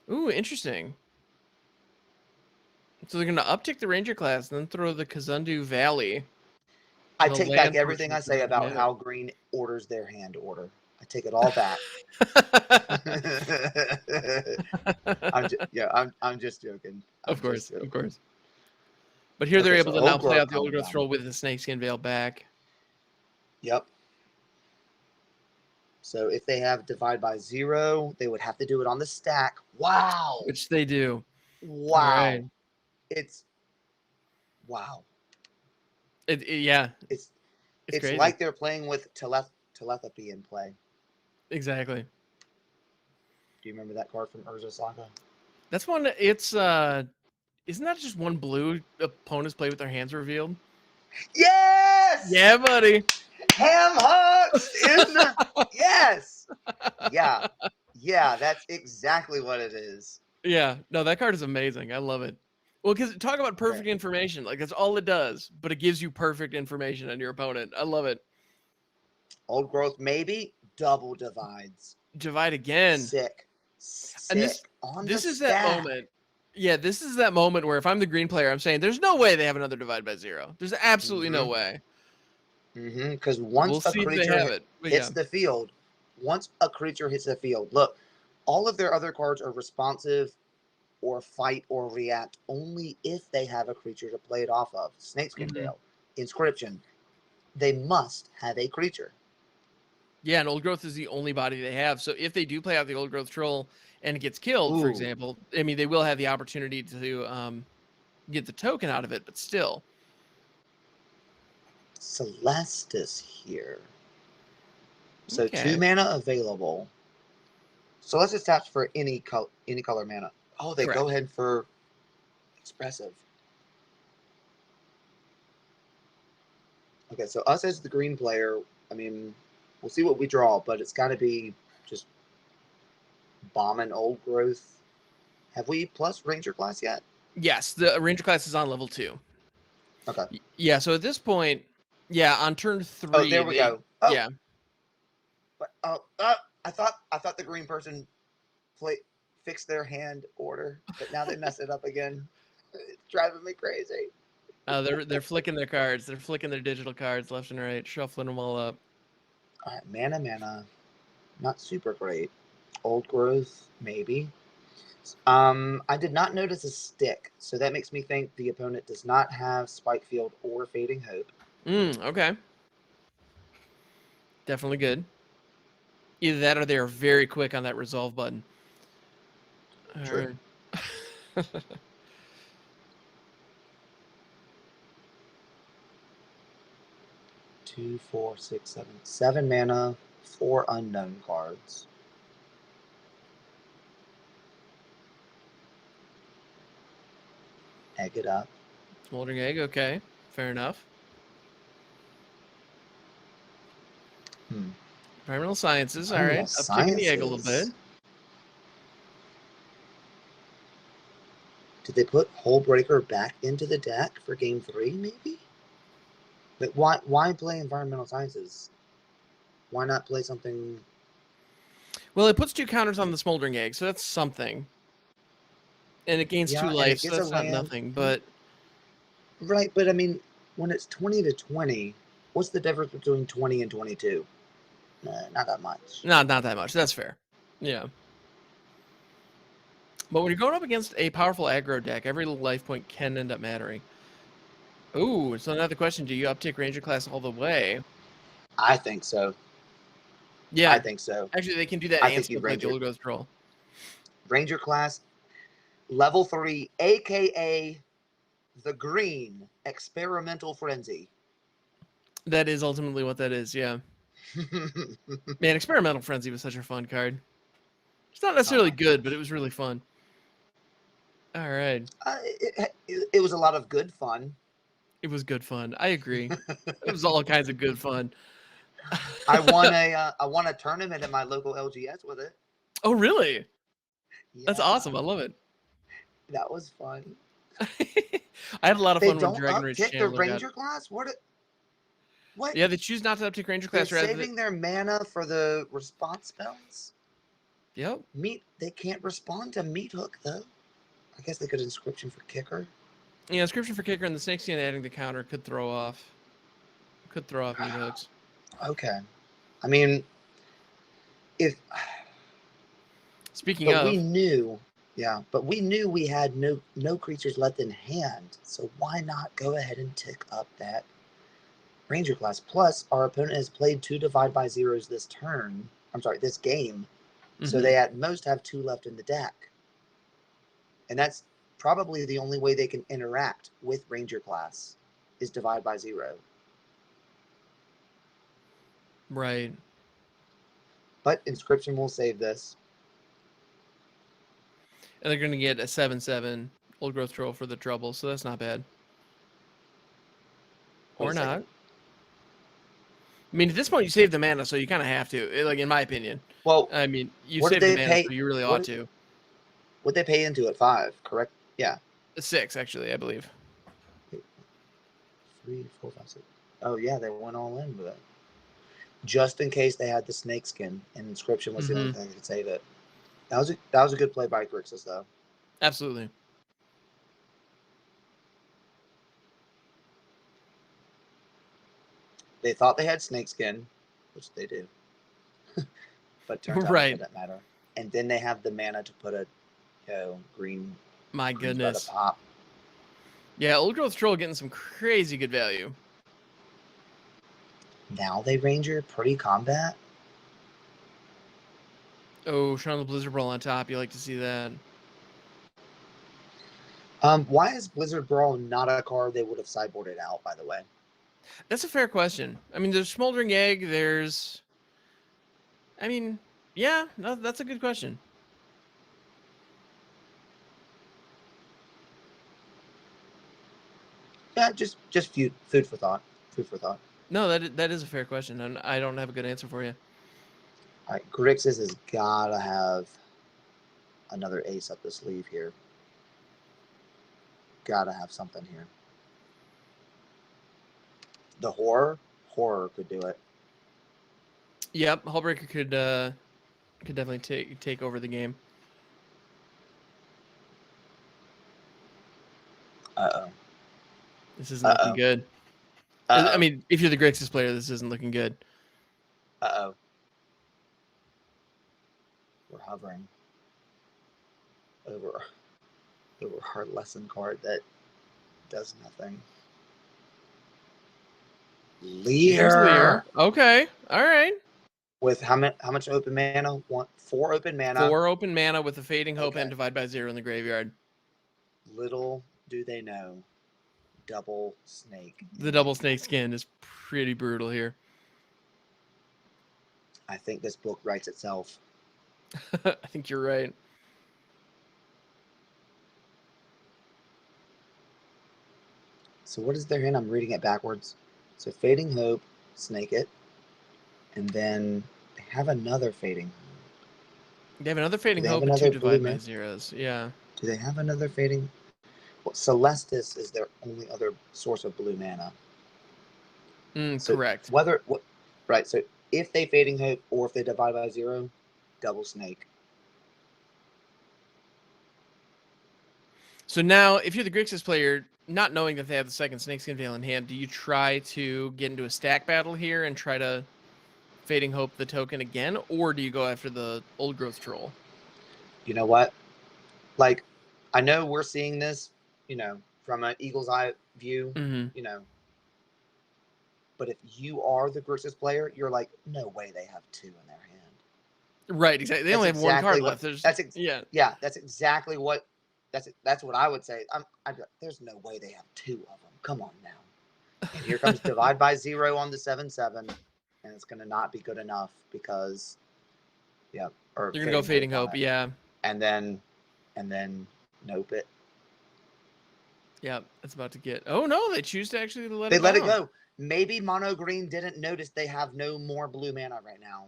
Ooh, interesting. So they're going to uptick the Ranger class and then throw the Kazundu Valley. I take back everything I say about how Green orders their hand order. I take it all back. I'm just joking. Of course. But here they're able to now play out the Old Growth Troll with the Snakeskin Veil back. Yep. So if they have divide by 0, they would have to do it on the stack. Wow. Which they do. Wow. Right. It's wow. Yeah. It's crazy. like they're playing with telepathy in play. Exactly. Do you remember that card from Urza Saga? That's one. It's isn't that just one blue opponents play with their hands revealed? Yes. Yeah, buddy. Ham hocks in the yes. Yeah. Yeah, that's exactly what it is. Yeah, no, that card is amazing. I love it. Well, because talk about Okay. perfect information. Like, that's all it does, but it gives you perfect information on your opponent. I love it. Old growth, maybe. Double divides. Divide again. Sick. And Sick. On the this is that stack. moment. Yeah, this is that moment where if I'm the green player, I'm saying there's no way they have another divide by 0. There's absolutely no way. Because We'll once a see if they creature have it. But hits yeah. the field, look, all of their other cards are responsive or fight or react only if they have a creature to play it off of. Snakeskin Tail, Inscription. They must have a creature. Yeah, and Old Growth is the only body they have. So if they do play out the Old Growth Troll and it gets killed, for Ooh. example, I mean, they will have the opportunity to get the token out of it, but still. Celestis here. So Okay. 2 mana available. Celestis taps for any color mana. Oh, they Correct. go ahead for expressive. Okay, so us as the green player, I mean, we'll see what we draw, but it's got to be just bombing Old Growth. Have we plus Ranger class yet? Yes, the Ranger class is on level 2. Okay. Yeah, so at this point, yeah, on turn 3. Oh, there we go. Oh, Yeah. but I thought the green person fixed their hand order, but now they mess it up again. It's driving me crazy. They're flicking their cards. They're flicking their digital cards left and right, shuffling them all up. All right, mana, not super great. Old Growth, maybe. I did not notice a stick, so that makes me think the opponent does not have Spike Field or Fading Hope. Okay. Definitely good. Either that or they are very quick on that resolve button. All True. right. 2, 4, 6, 7. 7 mana, 4 unknown cards. Egg it up. Smoldering Egg, okay. Fair enough. Environmental Sciences, all right. Upticking the egg a little bit. Did they put Hullbreaker back into the deck for game 3, maybe? But why play Environmental Sciences? Why not play something? Well, it puts 2 counters on the Smoldering Egg, so that's something. And it gains 2 life, so that's not nothing, but... Right, but I mean, when it's 20 to 20, what's the difference between 20 and 22? Not that much. Not that much. That's fair. Yeah. But when you're going up against a powerful aggro deck, every little life point can end up mattering. Ooh, so now the question, do you uptick Ranger class all the way? I think so. Yeah. I think so. Actually, they can do that and still play the Old Growth Troll. Ranger class, level 3, a.k.a. the green Experimental Frenzy. That is ultimately what that is, yeah. Man, Experimental Frenzy was such a fun card. It's not necessarily good, but it was really fun. All right. It was a lot of good fun. It was good fun. I agree. It was all kinds of good fun. I won a tournament at my local LGS with it. Oh, really? Yeah, that's awesome. I love it. That was fun. I had a lot of fun when Dragon Rage Chandler the Ranger class? What? Yeah, they choose not to uptick Ranger class. They're saving their mana for the response spells? Yep. They can't respond to Meat Hook, though. I guess they could Inscription for Kicker. Yeah, Inscription for Kicker and the Snakeskin adding the counter could throw off Meat Hooks. Okay. I mean, Speaking of... we knew we had no creatures left in hand, so why not go ahead and tick up that Ranger class? Plus, our opponent has played 2 Divide by Zeros this game. So they at most have 2 left in the deck. And that's probably the only way they can interact with Ranger class is Divide by 0. Right. But Inscription will save this. And they're going to get a 7/7 Old Growth Troll for the trouble, so that's not bad. Or not. I mean, at this point, you save the mana, so you kind of have to. Like, in my opinion. Well, I mean, you what did save the they mana, pay? so you really What ought did, to. what they pay into at 5? Correct? Yeah. 6, actually, I believe. 3, 4, 5, 6. Oh yeah, they went all in with it. Just in case they had the snake skin, and inscription was the only thing that could save it. That was a good play by Grixis, though. Absolutely. They thought they had snakeskin, which they do, but turns out Right. it doesn't matter. And then they have the mana to put a green. My green goodness. thread up top. Yeah, Old Growth Troll getting some crazy good value. Now they ranger pretty combat. Oh, Shaun the Blizzard Brawl on top. You like to see that. Why is Blizzard Brawl not a card they would have sideboarded out, by the way? That's a fair question. I mean, there's Smoldering Egg. There's... I mean, yeah, no, that's a good question. Yeah, just food for thought. Food for thought. No, that is a fair question, and I don't have a good answer for you. All right, Grixis has got to have another ace up the sleeve here. Got to have something here. The horror could do it. Yep, Hullbreaker could definitely take over the game. Uh-oh. This isn't looking good. Uh-oh. I mean, if you're the Grixis player, this isn't looking good. Uh-oh. We're hovering over our lesson card that does nothing. Leer. Okay. All right. With how much open mana? 4 open mana. 4 open mana with a Fading Hope Okay. and Divide by 0 in the graveyard. Little do they know, double snake. The double snake skin is pretty brutal here. I think this book writes itself. I think you're right. So what is their hand? I'm reading it backwards. So Fading Hope, snake it, and then they have another Fading Hope. They have another Fading Hope and 2 Divide by Zeros. Yeah. Do they have another Fading? Well, Celestis is their only other source of blue mana. So correct. Right. So if they Fading Hope or if they Divide by 0, double snake. So now, if you're the Grixis player, not knowing that they have the second Snakeskin Veil in hand, do you try to get into a stack battle here and try to Fading Hope the token again, or do you go after the Old Growth Troll? You know what? Like, I know we're seeing this, from an eagle's eye view, but if you are the Grixis player, you're like, no way they have 2 in their hand. Right, exactly. They only have one card left. That's exactly what that's what I would say. I'd be like, there's no way they have 2 of them. Come on now. And here comes Divide by 0 on the 7/7, and it's gonna not be good enough because or you're gonna go Fading Hope, yeah. And then nope it. Yeah, it's about to get. Oh no, they choose to actually let it go. Maybe Mono Green didn't notice they have no more blue mana right now.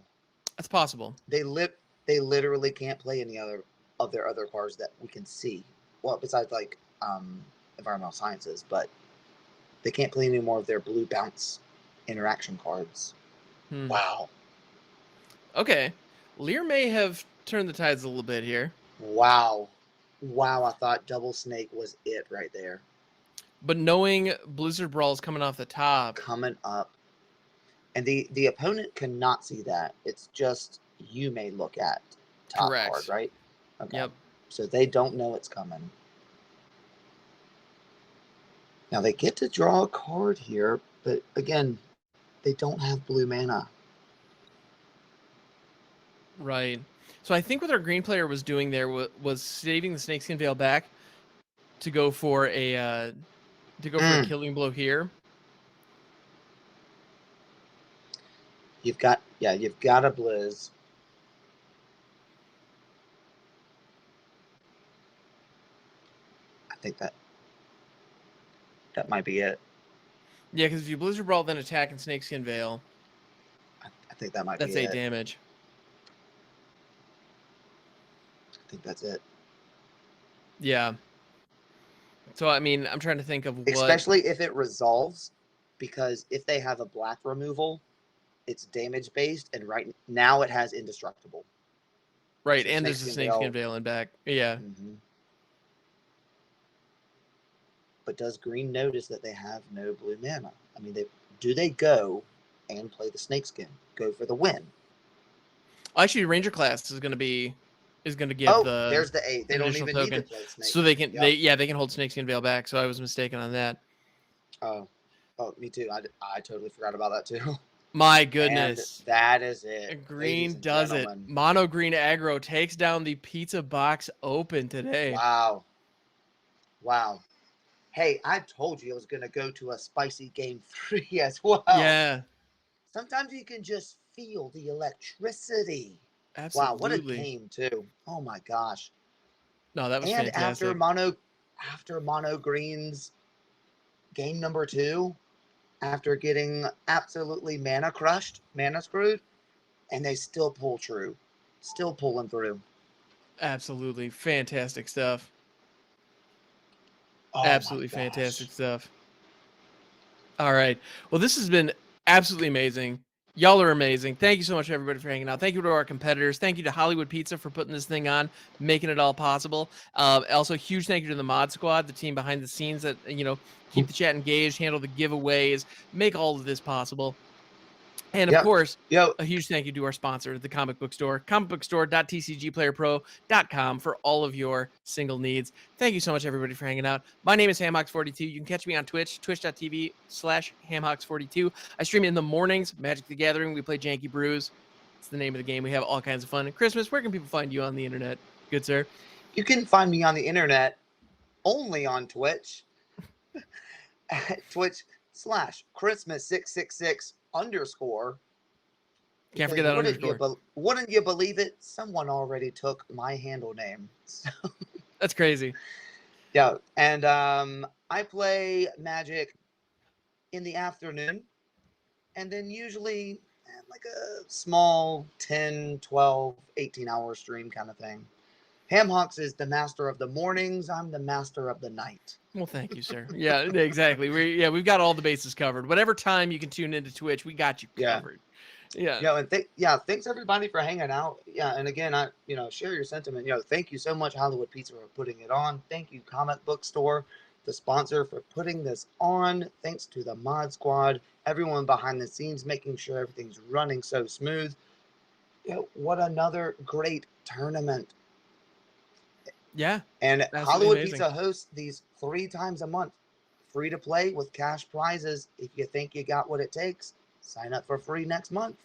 That's possible. They literally can't play any other of their other cards that we can see. Well, besides like environmental sciences, but they can't play any more of their blue bounce interaction cards. Wow. Okay. Leer may have turned the tides a little bit here. Wow. I thought double snake was it right there. But knowing Blizzard Brawl is coming off the top. Coming up. And the opponent cannot see that. It's just you may look at top card, right? Okay. Yep. So they don't know it's coming. Now they get to draw a card here, but again, they don't have blue mana. Right. So I think what our green player was doing there was saving the Snakeskin Veil back to go for a killing blow here. You've got a Blizz. I think that might be it. Yeah, because if you Blizzard Brawl, then attack and Snakeskin Veil. I think that might That's be 8 it. damage. I think that's it. Yeah. So I mean, I'm trying to think of what. Especially if it resolves, because if they have a black removal, it's damage based, and right now it has indestructible. Right, So and there's a Snakeskin Veil in back. Yeah. Mm-hmm. But does green notice that they have no blue mana? I mean, do they go and play the Snakeskin? Go for the win? Actually, Ranger class is going to give Oh, the there's the 8. They don't initial even need to token, play Snake. so they can Yep. they can hold Snakeskin Veil back. So I was mistaken on that. Oh, me too. I totally forgot about that too. My And goodness. that is it. Ladies Green and does it. gentlemen. Mono green aggro takes down the Pizza Box Open today. Wow. Wow. Hey, I told you I was going to go to a spicy game 3 as well. Yeah, Sometimes you can just feel the electricity. Wow, what a absolutely. game too. Oh my gosh. No, that was And fantastic. after Mono Green's game number 2, after getting absolutely mana crushed, mana screwed, and they still pull true. Still pulling through. Absolutely fantastic stuff. Oh my Absolutely gosh. fantastic stuff. All right. Well, this has been absolutely amazing. Y'all are amazing. Thank you so much, everybody, for hanging out. Thank you to our competitors. Thank you to Hollywood Pizza for putting this thing on, making it all possible. Also, huge thank you to the Mod Squad, the team behind the scenes that keep the chat engaged, handle the giveaways, make all of this possible. And of course, a huge thank you to our sponsor, the comic book store, comicbookstore.tcgplayerpro.com for all of your single needs. Thank you so much, everybody, for hanging out. My name is Hamhawks42. You can catch me on Twitch, twitch.tv/Hamhawks42. I stream in the mornings, Magic the Gathering. We play Janky Brews. It's the name of the game. We have all kinds of fun. Christmas, where can people find you on the internet? Good, sir. You can find me on the internet only on Twitch at Twitch/Christmas666_. Can't forget that underscore. Wouldn't you believe it? Someone already took my handle name. So, that's crazy. Yeah, and I play Magic in the afternoon, and then usually like a small 10, 12, 18-hour stream kind of thing. Hamhawks is the master of the mornings. I'm the master of the night. Well, thank you, sir. Yeah, exactly. We've got all the bases covered. Whatever time you can tune into Twitch, we got you covered. Yeah. And thanks everybody for hanging out. Yeah, and again, I share your sentiment. Thank you so much, Hollywood Pizza, for putting it on. Thank you, Comic Book Store, the sponsor, for putting this on. Thanks to the Mod Squad, everyone behind the scenes, making sure everything's running so smooth. What another great tournament. Yeah. And Hollywood Pizza hosts these 3 times a month, free to play with cash prizes. If you think you got what it takes, sign up for free next month.